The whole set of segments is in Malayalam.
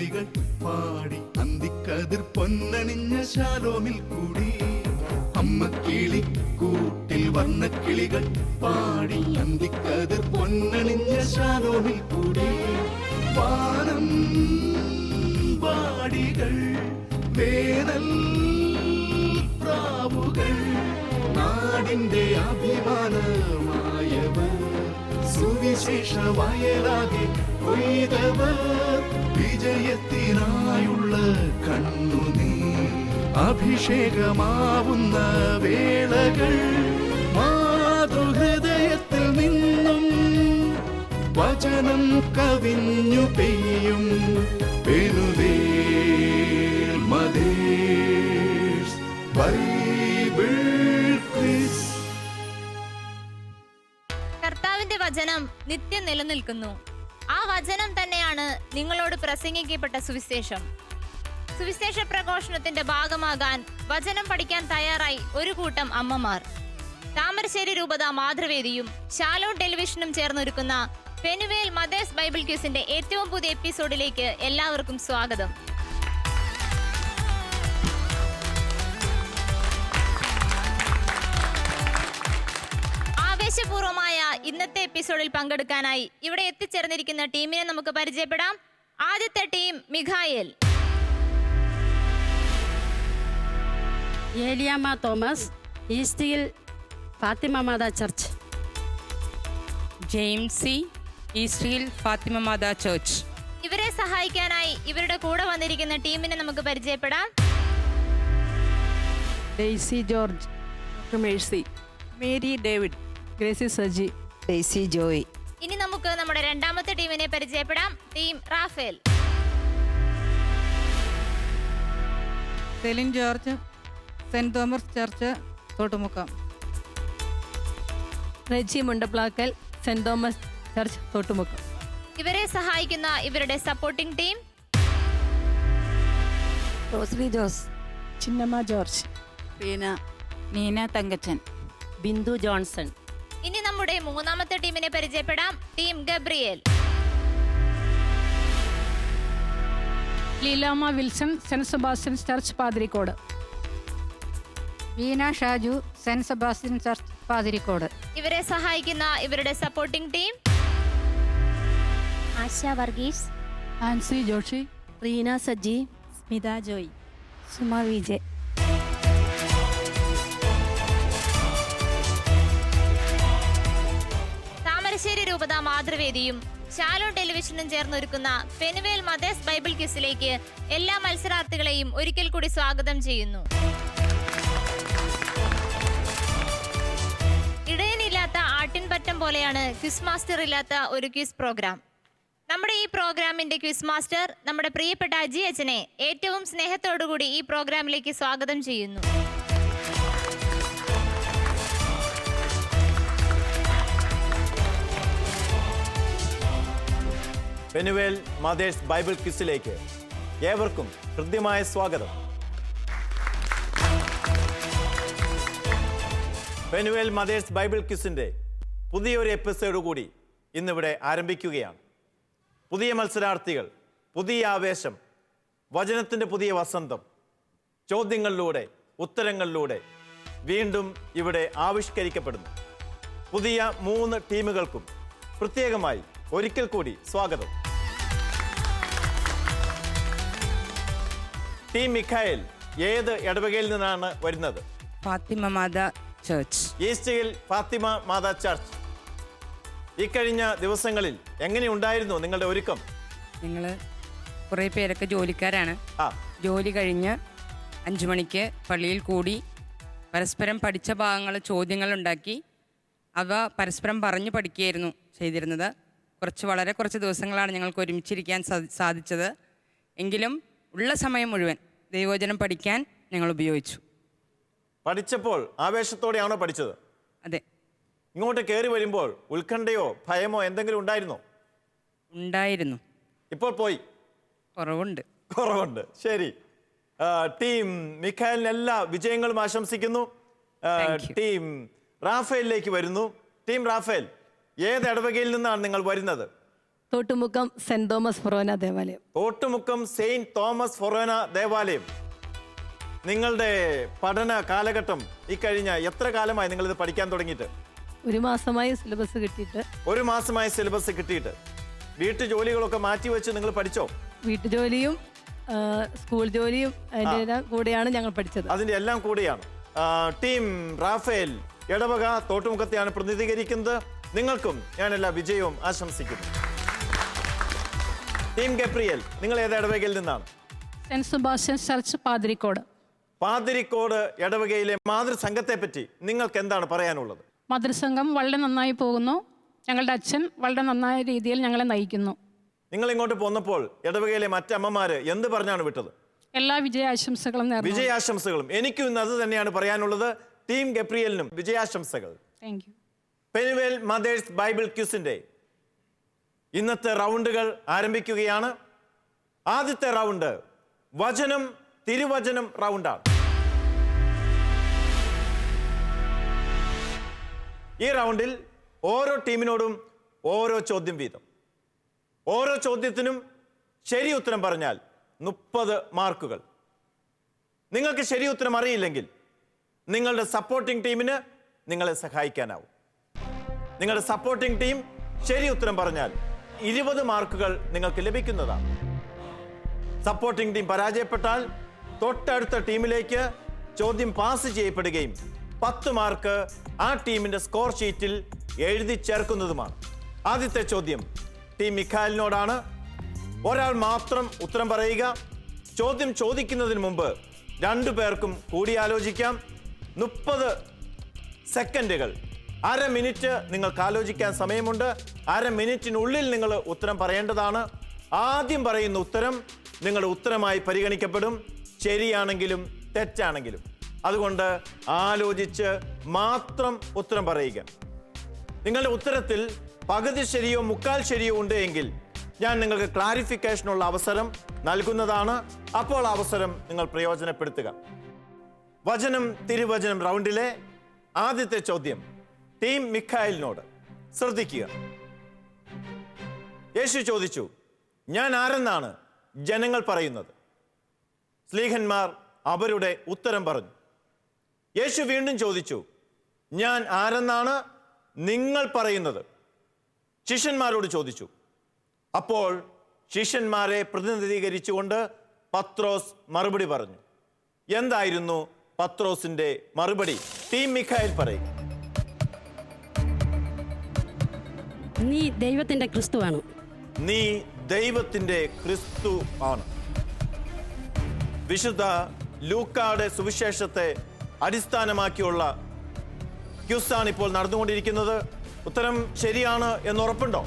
കിളികൾ പാടി അന്തിക്കതിർ പൊന്നണിഞ്ഞ ശാലോമിൽ കൂടി. അമ്മക്കിളി കൂട്ടിൽ വർണ്ണക്കിളികൾ പാടി അന്തിക്കതിർ പൊന്നണിഞ്ഞ ശാലോമിൽ കൂടി. വാനം വാടികൾ വേനൽ പ്രാവുകൾ നാടിന്റെ അഭിമാനമായവർ സുവിശേഷ വയലാകെ കൊയ്തവർ വിജയത്തിനായുള്ള കണ്ണുനീർ അഭിഷേകമാവുന്ന വേളകൾ മാതൃഹൃദയത്തിൽ നിന്നും വചനം കവിഞ്ഞു പെയ്യും പെനുവേൽ മദേഴ്സ് ബൈബിൾ ക്വിസ്. കർത്താവിന്റെ വചനം നിത്യം നിലനിൽക്കുന്നു. ആ വചനം തന്നെയാണ് നിങ്ങളോട് പ്രസംഗിക്കപ്പെട്ട സുവിശേഷം. സുവിശേഷ പ്രഘോഷണത്തിന്റെ ഭാഗമാകാൻ വചനം പഠിക്കാൻ തയ്യാറായി ഒരു കൂട്ടം അമ്മമാർ. താമരശ്ശേരി രൂപത മാതൃവേദിയും ശാലോം ടെലിവിഷനും ചേർന്നൊരുക്കുന്ന പെനുവേൽ മദേഴ്സ് ബൈബിൾ ക്വിസിന്റെ ഏറ്റവും പുതിയ എപ്പിസോഡിലേക്ക് എല്ലാവർക്കും സ്വാഗതം. ആവേശപൂർവമായ ഇന്നത്തെ എപ്പിസോഡിൽ പങ്കെടുക്കാനായി ഇവിടെ എത്തിച്ചേർന്നിരിക്കുന്ന ടീമിനെ നമുക്ക് പരിചയപ്പെടാം. ആദ്യത്തെ team Mikhael, Eliyamma Thomas, east hill Fathima Matha church. Jaimsy, east hill Fathima Matha church. ഇവരെ സഹായിക്കാനായി ഇവരുടെ കൂടെ വന്നിരിക്കുന്ന ടീമിനെ നമുക്ക് പരിചയപ്പെടാം. ഡെയ്സി ജോർജ്, മേഴ്സി, മേരി ഡേവിഡ്, ഗ്രേസി സജി, ഡെയ്സി ജോയ്. ഇനി നമുക്ക് നമ്മുടെ രണ്ടാമത്തെ ടീമിനെ പരിചയപ്പെടാം. Team Raphael, Celine George, saint Thomas church, Thottumukkam. Reji Mundaplackal, saint Thomas church, Thottumukkam. ഇവരെ സഹായിക്കുന്ന ഇവരുടെ സപ്പോർട്ടിംഗ് ടീം. റോസ്ലി ജോസ്, ചിന്നമ്മ ജോർജ്, നീന തങ്കച്ചൻ, ബിന്ദു ജോൺസൺ. ഇനി നമ്മുടെ മൂന്നാമത്തെ ടീമിനെ പരിചയപ്പെടാം. Team Gabriel, Leelamma Wilson, saint Sebastian church, Pathirikode. Veena Shaju, saint Sebastian church, Pathirikode. ഇവരെ സഹായിക്കുന്ന ഇവരുടെ സപ്പോർട്ടിംഗ് ടീം. ആശ വർഗീസ്, ആൻസി ജോഷി, റീന സജി, സ്മിത ജോയ്, സുമ വിജയ്. താമരശ്ശേരി രൂപത മാതൃവേദിയും ശാലോം ടെലിവിഷനും ചേർന്നൊരുക്കുന്ന പെനുവേൽ മദേഴ്സ് ബൈബിൾ ക്വിസിലേക്ക് എല്ലാ മത്സരാർത്ഥികളെയും ഒരിക്കൽ കൂടി സ്വാഗതം ചെയ്യുന്നു. ഇടയനില്ലാത്ത ആട്ടിൻപറ്റം പോലെയാണ് ക്വിസ് മാസ്റ്റർ ഇല്ലാത്ത ഒരു ക്വിസ് പ്രോഗ്രാം. നമ്മുടെ ഈ പ്രോഗ്രാമിന്റെ ക്വിസ് മാസ്റ്റർ നമ്മുടെ പ്രിയപ്പെട്ട അജി അച്ഛനെ ഏറ്റവും സ്നേഹത്തോടുകൂടി ഈ പ്രോഗ്രാമിലേക്ക് സ്വാഗതം ചെയ്യുന്നു. പെനുവേൽ മദേഴ്സ് ബൈബിൾ ക്വിസിലേക്ക് ഏവർക്കും ഹൃദ്യമായ സ്വാഗതം. പെനുവേൽ മദേഴ്സ് ബൈബിൾ ക്വിസിൻ്റെ പുതിയൊരു എപ്പിസോഡ് കൂടി ഇന്നിവിടെ ആരംഭിക്കുകയാണ്. പുതിയ മത്സരാർത്ഥികൾ, പുതിയ ആവേശം, വചനത്തിൻ്റെ പുതിയ വസന്തം, ചോദ്യങ്ങളിലൂടെ ഉത്തരങ്ങളിലൂടെ വീണ്ടും ഇവിടെ ആവിഷ്കരിക്കപ്പെടുന്നു. പുതിയ 3 ടീമുകൾക്കും പ്രത്യേകമായി ഒരിക്കൽ കൂടി സ്വാഗതം. ടീം മിഖായേൽ ഏത് ഇടവകയിൽ നിന്നാണ് വരുന്നത്? Fathima Matha church. East hill Fathima Matha church. ഇക്കഴിഞ്ഞ ദിവസങ്ങളിൽ എങ്ങനെയുണ്ടായിരുന്നു നിങ്ങളുടെ ഒരുക്കം? നിങ്ങൾ കുറേ പേരൊക്കെ ജോലിക്കാരാണ്. ജോലി കഴിഞ്ഞ് 5 മണിക്ക് പള്ളിയിൽ കൂടി പരസ്പരം പഠിച്ച ഭാഗങ്ങൾ ചോദ്യങ്ങളുണ്ടാക്കി അവ പരസ്പരം പറഞ്ഞു പഠിക്കുകയായിരുന്നു ചെയ്തിരുന്നത്. വളരെ കുറച്ച് ദിവസങ്ങളാണ് ഞങ്ങൾക്ക് ഒരുമിച്ചിരിക്കാൻ സാധിച്ചത്. എങ്കിലും ഉള്ള സമയം മുഴുവൻ ദൈവവചനം പഠിക്കാൻ ഞങ്ങൾ ഉപയോഗിച്ചു. പഠിച്ചപ്പോൾ ആവേശത്തോടെയാണോ പഠിച്ചത്? അതെ. ഇങ്ങോട്ട് കയറി വരുമ്പോൾ ഉത്കണ്ഠയോ ഭയമോ എന്തെങ്കിലും ഉണ്ടായിരുന്നോ? ഉണ്ടായിരുന്നു. ഇപ്പോൾ പോയി? കുറവുണ്ട്. ശരി. ടീം മിഖായേലിന് എല്ലാ വിജയങ്ങളും ആശംസിക്കുന്നു. ടീം റാഫേലിലേക്ക് വരുന്നു. ടീം റാഫേൽ, ഏത് ഇടവകയിൽ നിന്നാണ് നിങ്ങൾ വരുന്നത്? തോട്ടുമുക്കം സെന്റ് തോമസ് ഫൊറോന ദേവാലയം. തോട്ടുമുക്കം സെയിന്റ് തോമസ് ഫൊറോന ദേവാലയം. നിങ്ങളുടെ പഠന കാലഘട്ടം ഈ കഴിഞ്ഞ എത്ര കാലമായി നിങ്ങളിത് പഠിക്കാൻ തുടങ്ങിയിട്ട്? 1 മാസമായി സിലബസ് കിട്ടിയിട്ട്. 1 മാസമായി സിലബസ് കിട്ടിയിട്ട്. വീട്ടു ജോലികളൊക്കെ മാറ്റിവെച്ച് നിങ്ങൾ പഠിച്ചോ? വീട്ടുജോലിയും സ്കൂൾ ജോലിയും അതിൻ്റെ കൂടെയാണ് ഞങ്ങൾ പഠിച്ചത്. അതിന്റെ എല്ലാം കൂടിയാണ്. ടീം റാഫേൽ ഇടവക തോട്ടുമുഖത്തെയാണ് പ്രതിനിധീകരിക്കുന്നത്. നിങ്ങൾക്കും ഞാൻ എല്ലാ വിജയവും ആശംസിക്കുന്നു. ടീം ഗബ്രിയേൽ, നിങ്ങൾ ഏത് ഇടവകയിൽ നിന്നാണ്? Saint Sebastian church Pathirikode. പാതിരിക്കോട് ഇടവകയിലെ മാതൃസംഘത്തെ പറ്റി നിങ്ങൾക്ക് എന്താണ് പറയാനുള്ളത്? മാതൃസംഘം വളരെ നന്നായി പോകുന്നു. ഞങ്ങളുടെ അച്ഛൻ വളരെ നന്നായ രീതിയിൽ ഞങ്ങളെ നയിക്കുന്നു. നിങ്ങൾ ഇങ്ങോട്ട് പോന്നപ്പോൾ ഇടവകയിലെ മറ്റമ്മമാര് എന്ത് പറഞ്ഞാണ് വിട്ടത്? എല്ലാ വിജയാശംസകളും നേർന്നു. വിജയാശംസകളും. എനിക്കും ഇന്ന് അത് തന്നെയാണ് പറയാനുള്ളത്. ടീം ഗബ്രിയലിനും വിജയാശംസകൾ. Thank you. Penuel mothers bible ക്യൂസിന്റെ ഇന്നത്തെ റൗണ്ടുകൾ ആരംഭിക്കുകയാണ്. ആദ്യത്തെ റൗണ്ട് വചനം തിരുവചനം റൗണ്ടാണ്. ഈ റൗണ്ടിൽ ഓരോ ടീമിനോടും ഓരോ ചോദ്യം വീതം. ഓരോ ചോദ്യത്തിനും ശരി ഉത്തരം പറഞ്ഞാൽ 30 മാർക്കുകൾ. നിങ്ങൾക്ക് ശരി ഉത്തരം അറിയില്ലെങ്കിൽ നിങ്ങളുടെ സപ്പോർട്ടിംഗ് ടീമിന് നിങ്ങളെ സഹായിക്കാനാവും. നിങ്ങളുടെ സപ്പോർട്ടിംഗ് ടീം ശരി ഉത്തരം പറഞ്ഞാൽ 20 മാർക്കുകൾ നിങ്ങൾക്ക് ലഭിക്കുന്നതാണ്. സപ്പോർട്ടിംഗ് ടീം പരാജയപ്പെട്ടാൽ തൊട്ടടുത്ത ടീമിലേക്ക് ചോദ്യം പാസ് ചെയ്യപ്പെടുകയും 10 മാർക്ക് ആ ടീമിന്റെ സ്കോർ ഷീറ്റിൽ എഴുതി ചേർക്കുന്നതുമാണ്. ആദ്യത്തെ ചോദ്യം ടീം മിഖായലിനോടാണ്. ഒരാൾ മാത്രം ഉത്തരം പറയുക. ചോദ്യം ചോദിക്കുന്നതിന് മുമ്പ് 2 പേർക്കും കൂടിയാലോചിക്കാം. 30 സെക്കൻഡുകൾ, 1/2 മിനിറ്റ് നിങ്ങൾക്ക് ആലോചിക്കാൻ സമയമുണ്ട്. 1/2 മിനിറ്റിനുള്ളിൽ നിങ്ങൾ ഉത്തരം പറയേണ്ടതാണ്. ആദ്യം പറയുന്ന ഉത്തരം നിങ്ങളുടെ ഉത്തരമായി പരിഗണിക്കപ്പെടും, ശരിയാണെങ്കിലും തെറ്റാണെങ്കിലും. അതുകൊണ്ട് ആലോചിച്ച് മാത്രം ഉത്തരം പറയുക. നിങ്ങളുടെ ഉത്തരത്തിൽ പകുതി ശരിയോ മുക്കാൽ ശരിയോ ഉണ്ട് എങ്കിൽ ഞാൻ നിങ്ങൾക്ക് ക്ലാരിഫിക്കേഷനുള്ള അവസരം നൽകുന്നതാണ്. അപ്പോൾ അവസരം നിങ്ങൾ പ്രയോജനപ്പെടുത്തുക. വചനം തിരുവചനം റൗണ്ടിലെ ആദ്യത്തെ ചോദ്യം ടീം മിഖായലിനോട്. ശ്രദ്ധിക്കുക. യേശു ചോദിച്ചു, ഞാൻ ആരെന്നാണ് ജനങ്ങൾ പറയുന്നത്? സ്ലീഹന്മാർ അവരുടെ ഉത്തരം പറഞ്ഞു. യേശു വീണ്ടും ചോദിച്ചു, ഞാൻ ആരെന്നാണ് നിങ്ങൾ പറയുന്നത്? ശിഷ്യന്മാരോട് ചോദിച്ചു. അപ്പോൾ ശിഷ്യന്മാരെ പ്രതിനിധീകരിച്ചുകൊണ്ട് പത്രോസ് മറുപടി പറഞ്ഞു. എന്തായിരുന്നു പത്രോസിന്റെ മറുപടി? ടീം മിഖായൽ പറയും. നീ ദൈവത്തിന്റെ ക്രിസ്തുവാണ്. നീ ദൈവത്തിന്റെ ക്രിസ്തു ആണ്. വിശുദ്ധ ലൂക്കായുടെ സുവിശേഷത്തെ അടിസ്ഥാനമാക്കിയുള്ള ക്യൂസാണ് ഇപ്പോൾ നടന്നുകൊണ്ടിരിക്കുന്നത്. ഉത്തരം ശരിയാണ് എന്ന് ഉറപ്പുണ്ടോ?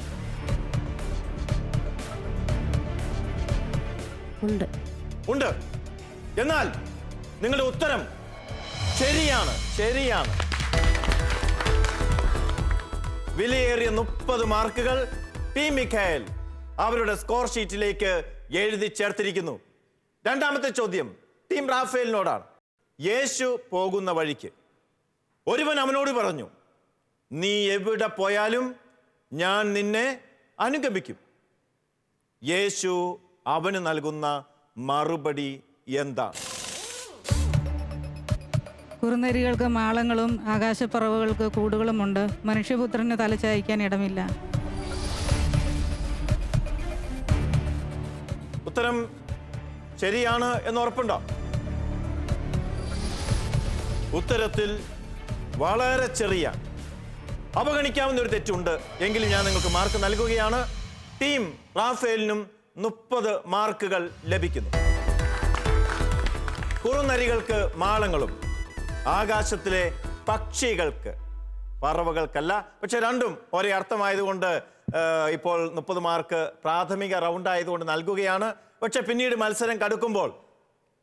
ഉണ്ട്. എന്നാൽ നിങ്ങളുടെ ഉത്തരം ശരിയാണ്. വിലയേറിയ 30 മാർക്കുകൾ ടീം മിഖായൽ അവരുടെ സ്കോർ ഷീറ്റിലേക്ക് എഴുതി ചേർത്തിരിക്കുന്നു. രണ്ടാമത്തെ ചോദ്യം ടീം റാഫേലിനോടാണ്. യേശു പോകുന്ന വഴിക്ക് ഒരുവൻ അവനോട് പറഞ്ഞു, നീ എവിടെ പോയാലും ഞാൻ നിന്നെ അനുഗമിക്കും. യേശു അവന് നൽകുന്ന മറുപടി എന്താണ്? കുറുനരികൾക്ക് മാളങ്ങളും ആകാശപ്പറവുകൾക്ക് കൂടുകളുമുണ്ട്, മനുഷ്യപുത്രന് തലചായ്ക്കാൻ ഇടമില്ല. ഉത്തരം ശരിയാണ് എന്ന് ഉറപ്പുണ്ടോ? ഉത്തരത്തിൽ വളരെ ചെറിയ അവഗണിക്കാവുന്ന ഒരു തെറ്റുണ്ട്. എങ്കിലും ഞാൻ നിങ്ങൾക്ക് മാർക്ക് നൽകുകയാണ്. ടീം റാഫേലിനും 30 മാർക്കുകൾ ലഭിക്കുന്നു. കുറുനരികൾക്ക് മാളങ്ങളും ആകാശത്തിലെ പക്ഷികൾക്ക്, പറവകൾക്കല്ല, പക്ഷെ രണ്ടും ഒരേ അർത്ഥമായതുകൊണ്ട് ഇപ്പോൾ 30 മാർക്ക് പ്രാഥമിക റൗണ്ട് ആയതുകൊണ്ട് നൽകുകയാണ്. പക്ഷെ പിന്നീട് മത്സരം കടുക്കുമ്പോൾ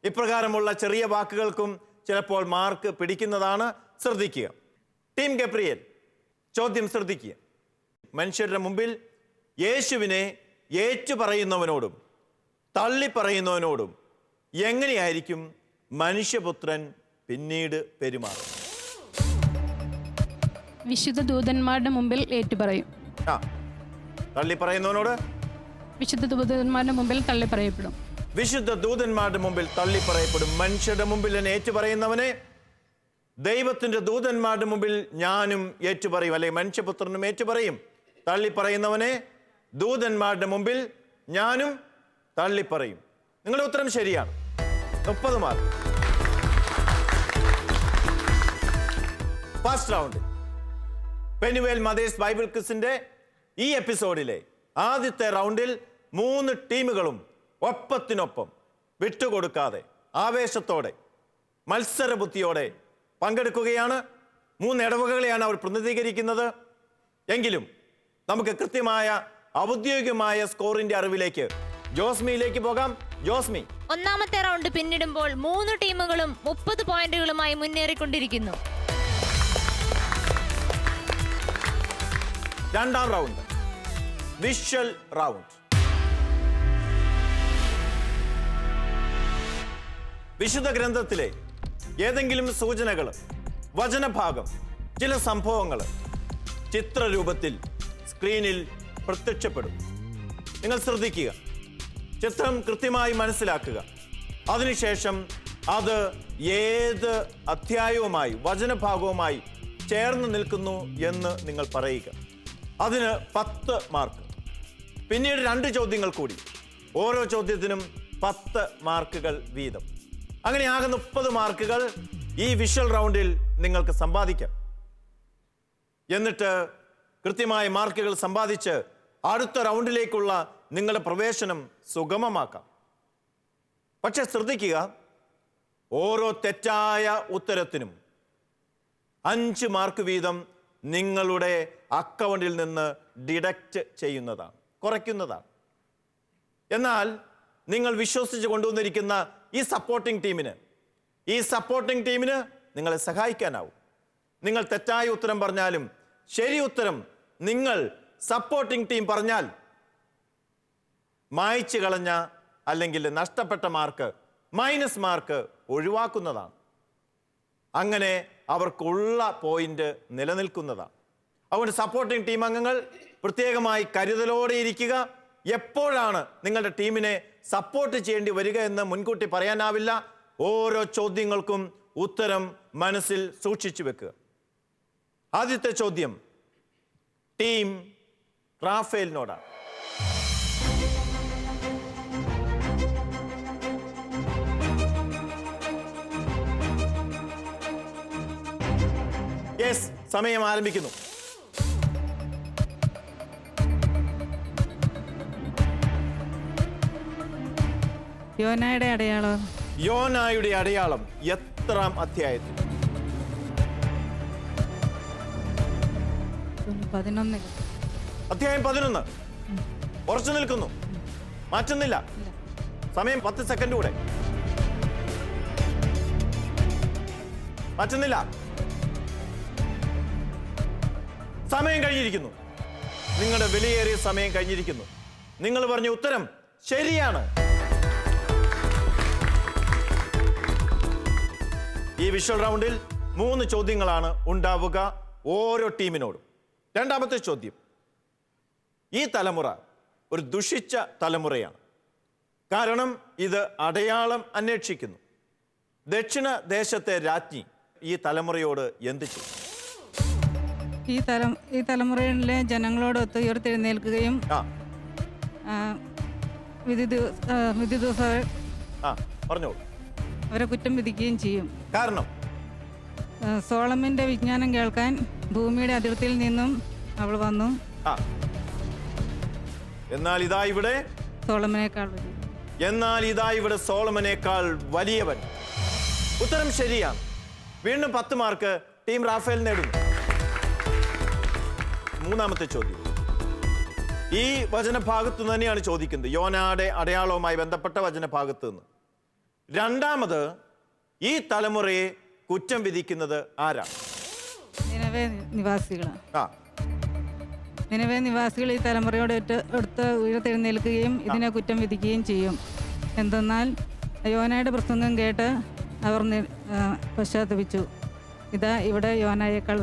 ഇപ്രകാരമുള്ള ചെറിയ വാക്കുകൾക്കും ചിലപ്പോൾ മാർക്ക് പിടിക്കുന്നതാണ്. ശ്രദ്ധിക്കുക. ടീം ഗബ്രിയേൽ, ചോദ്യം ശ്രദ്ധിക്കുക. മനുഷ്യരുടെ മുമ്പിൽ യേശുവിനെ ഏറ്റുപറയുന്നവനോടും തള്ളിപ്പറയുന്നവനോടും എങ്ങനെയായിരിക്കും മനുഷ്യപുത്രൻ പിന്നീട് പെരുമാറും? വിശുദ്ധ ദൂതന്മാരുടെ മുമ്പിൽ ഏറ്റുപറയും. തള്ളിപ്പറയുന്നവനോട് വിശുദ്ധ ദൂതന്മാരുടെ മുമ്പിൽ തള്ളിപ്പറയപ്പെടും. വിശുദ്ധ ദൂതന്മാരുടെ മുമ്പിൽ തള്ളിപ്പറയപ്പെടും. മനുഷ്യരുടെ മുമ്പിൽ എന്നെ ഏറ്റുപറയുന്നവനെ ദൈവത്തിന്റെ ദൂതന്മാരുടെ മുമ്പിൽ ഞാനും ഏറ്റുപറയും, അല്ലെങ്കിൽ മനുഷ്യപുത്രനും ഏറ്റുപറയും. തള്ളിപ്പറയുന്നവനെ ദൂതന്മാരുടെ മുമ്പിൽ ഞാനും തള്ളിപ്പറയും. നിങ്ങളുടെ ഉത്തരം ശരിയാണ്. 30 mark. First round Penuel mothers bible ക്വിസിന്റെ ഈ എപ്പിസോഡിലെ ആദ്യത്തെ റൗണ്ടിൽ 3 ടീമുകളും ഒപ്പത്തിനൊപ്പം വിട്ടുകൊടുക്കാതെ ആവേശത്തോടെ മത്സരബുദ്ധിയോടെ പങ്കെടുക്കുകയാണ്. 3 ഇടവകകളെയാണ് അവർ പ്രതിനിധീകരിക്കുന്നത്. എങ്കിലും നമുക്ക് കൃത്യമായ ഔദ്യോഗികമായ സ്കോറിന്റെ അറിവിലേക്ക് ജോസ്മിയിലേക്ക് പോകാം. ജോസ്മി, ഒന്നാമത്തെ റൗണ്ട് പിന്നിടുമ്പോൾ 3 ടീമുകളും 30 പോയിന്റുകളുമായി മുന്നേറിക്കൊണ്ടിരിക്കുന്നു. രണ്ടാം റൗണ്ട് വിഷ്വൽ റൗണ്ട്. വിശുദ്ധ ഗ്രന്ഥത്തിലെ ഏതെങ്കിലും സൂചനകൾ, വചനഭാഗം, ചില സംഭവങ്ങൾ ചിത്രരൂപത്തിൽ സ്ക്രീനിൽ പ്രത്യക്ഷപ്പെടും. നിങ്ങൾ ശ്രദ്ധിക്കുക, ചിത്രം കൃത്യമായി മനസ്സിലാക്കുക. അതിനുശേഷം അത് ഏത് അധ്യായവുമായി, വചനഭാഗവുമായി ചേർന്ന് നിൽക്കുന്നു എന്ന് നിങ്ങൾ പറയുക. അതിന് 10 മാർക്ക്. പിന്നീട് 2 ചോദ്യങ്ങൾ കൂടി, ഓരോ ചോദ്യത്തിനും 10 മാർക്കുകൾ വീതം. അങ്ങനെ ആകെ 30 മാർക്കുകൾ ഈ വിഷ്വൽ റൗണ്ടിൽ നിങ്ങൾക്ക് സമ്പാദിക്കാം. എന്നിട്ട് കൃത്യമായ മാർക്കുകൾ സമ്പാദിച്ച് അടുത്ത റൗണ്ടിലേക്കുള്ള നിങ്ങളുടെ പ്രവേശനം സുഗമമാക്കാം. പക്ഷെ ശ്രദ്ധിക്കുക, ഓരോ തെറ്റായ ഉത്തരത്തിനും 5 മാർക്ക് വീതം നിങ്ങളുടെ അക്കൗണ്ടിൽ നിന്ന് ഡിഡക്റ്റ് ചെയ്യുന്നതാണ്, കുറയ്ക്കുന്നതാണ്. എന്നാൽ നിങ്ങൾ വിശ്വസിച്ച് കൊണ്ടുവന്നിരിക്കുന്ന ഈ സപ്പോർട്ടിംഗ് ടീമിന് നിങ്ങളെ സഹായിക്കാനാവും. നിങ്ങൾ തെറ്റായ ഉത്തരം പറഞ്ഞാലും ശരി ഉത്തരം നിങ്ങൾ സപ്പോർട്ടിംഗ് ടീം പറഞ്ഞാൽ മായ്ച്ചു കളഞ്ഞ അല്ലെങ്കിൽ നഷ്ടപ്പെട്ട മാർക്ക്, മൈനസ് മാർക്ക് ഒഴിവാക്കുന്നതാണ്. അങ്ങനെ അവർക്കുള്ള പോയിന്റ് നിലനിൽക്കുന്നതാണ്. അതുകൊണ്ട് സപ്പോർട്ടിംഗ് ടീം അംഗങ്ങൾ പ്രത്യേകമായി കരുതലോടെ ഇരിക്കുക. എപ്പോഴാണ് നിങ്ങളുടെ ടീമിനെ സപ്പോർട്ട് ചെയ്യേണ്ടി വരിക എന്ന് മുൻകൂട്ടി പറയാനാവില്ല. ഓരോ ചോദ്യങ്ങൾക്കും ഉത്തരം മനസ്സിൽ സൂക്ഷിച്ചു വെക്കുക. ആദ്യത്തെ ചോദ്യം ടീം റാഫേലിനോടാണ്. യെസ്, സമയം ആരംഭിക്കുന്നു. യോനായുടെ അടയാളം. യോനായുടെ അടയാളം എത്രാം അധ്യായത്തിൽ? 11. അധ്യായം 11. ഉറച്ചു നിൽക്കുന്നു, മാറ്റുന്നില്ല. സമയം 10 സെക്കൻഡ് കൂടെ. മാറ്റുന്നില്ല. സമയം കഴിഞ്ഞിരിക്കുന്നു. നിങ്ങളുടെ വിലയേറിയ സമയം കഴിഞ്ഞിരിക്കുന്നു. നിങ്ങൾ പറഞ്ഞ ഉത്തരം ശരിയാണ്. ഈ വിഷ്വൽ റൗണ്ടിൽ 3 ചോദ്യങ്ങളാണ് ഉണ്ടാവുക ഓരോ ടീമിനോടും. രണ്ടാമത്തെ ചോദ്യം, ഈ തലമുറ ഒരു ദുഷിച്ച തലമുറയാണ്. കാരണം ഇത് അടയാളം അന്വേഷിക്കുന്നു. ദക്ഷിണ ദേശത്തെ രാജ്ഞി ഈ തലമുറയോട് എന്ത് ചെയ്യും? ഈ തലമുറയിലെ ജനങ്ങളോടൊത്ത് ഉയർത്തെഴുന്നേൽക്കുകയും പറഞ്ഞോളൂ. അവരെ കുറ്റം വിധിക്കുകയും ചെയ്യും. കാരണം സോളമന്റെ വിജ്ഞാനം കേൾക്കാൻ ഭൂമിയുടെ അതിർത്തിയിൽ നിന്നും അവൾ വന്നു. എന്നാൽ ഇതാ ഇവിടെ സോളമനേക്കാൾ വലിയവൻ. ഉത്തരം ശരിയാണ്. വീണ്ടും 10 മാർക്ക് ടീം റാഫേൽ നേടുന്നു. മൂന്നാമത്തെ ചോദ്യം ഈ വചനഭാഗത്ത് തന്നെയാണ് ചോദിക്കുന്നത്. യോനായുടെ അടയാളവുമായി ബന്ധപ്പെട്ട വചനഭാഗത്ത് നിന്ന്. രണ്ടാമത് ഈ തലമുറയെ കുറ്റം വിധിക്കുന്നത് ആരാണ്? നിനവേ നിവാസികൾ ഈ തലമുറയോട് അടുത്ത് ഉയർത്തെഴുന്നേൽക്കുകയും ഇതിനെ കുറ്റം വിധിക്കുകയും ചെയ്യും. എന്തെന്നാൽ യോനയുടെ പ്രസംഗം കേട്ട് അവർ പശ്ചാത്തപിച്ചു. ഇതാ ഇവിടെ യോനായേക്കാൾ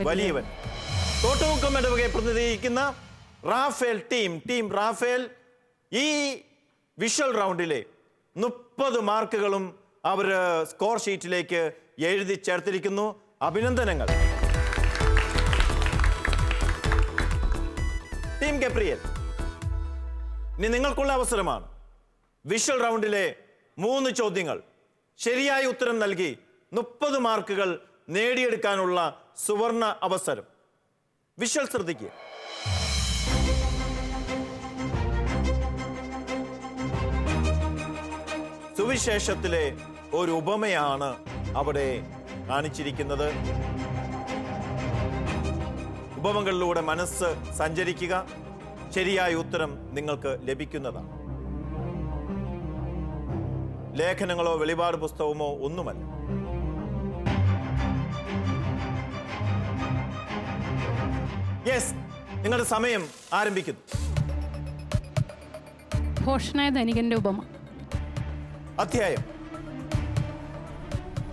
വലിയവൻ. തോട്ടുമുക്കം ഇടവകയെ പ്രതിനിധീകരിക്കുന്ന റാഫേൽ ടീം റാഫേൽ ഈ വിഷ്വൽ റൗണ്ടിലെ 30 മാർക്കുകളും അവർ സ്കോർ ഷീറ്റിലേക്ക് എഴുതി ചേർത്തിരിക്കുന്നു. അഭിനന്ദനങ്ങൾ. ടീം ഗബ്രിയേൽ, ഇനി നിങ്ങൾക്കുള്ള അവസരമാണ്. വിഷ്വൽ റൗണ്ടിലെ 3 ചോദ്യങ്ങൾ ശരിയായ ഉത്തരം നൽകി 30 മാർക്കുകൾ നേടിയെടുക്കാനുള്ള സുവർണ അവസരം. വിഷ്വൽ ശ്രദ്ധിക്കുക. സുവിശേഷത്തിലെ ഒരു ഉപമയാണ് അവിടെ കാണിച്ചിരിക്കുന്നത്. ഉപമകളിലൂടെ മനസ്സ് സഞ്ചരിക്കുക. ശരിയായ ഉത്തരം നിങ്ങൾക്ക് ലഭിക്കുന്നതാണ്. ലേഖനങ്ങളോ വെളിപാട് പുസ്തകമോ ഒന്നുമല്ല. യെസ്, നിങ്ങളുടെ സമയം ആരംഭിക്കുന്നു. ഭോഷനായ ധനികന്റെ ഉപമ. അധ്യായം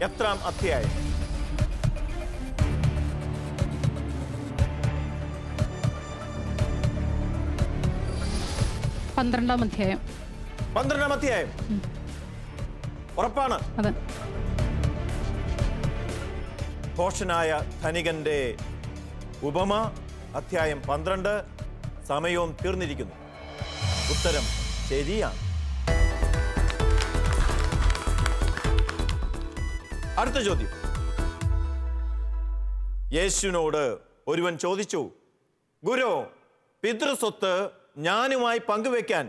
എത്രാം അധ്യായം? പന്ത്രണ്ടാം അധ്യായം. 12-ാം അധ്യായം. ഉറപ്പാണ്? അതെ. ഭോഷനായ ധനികന്റെ ഉപമ, അധ്യായം 12. സമയവും തീർന്നിരിക്കുന്നു. ഉത്തരം ശരിയാണ്. അടുത്ത ചോദ്യം. യേശുവിനോട് ഒരുവൻ ചോദിച്ചു, ഗുരു, പിതൃസ്വത്ത് ഞാനുമായി പങ്കുവെക്കാൻ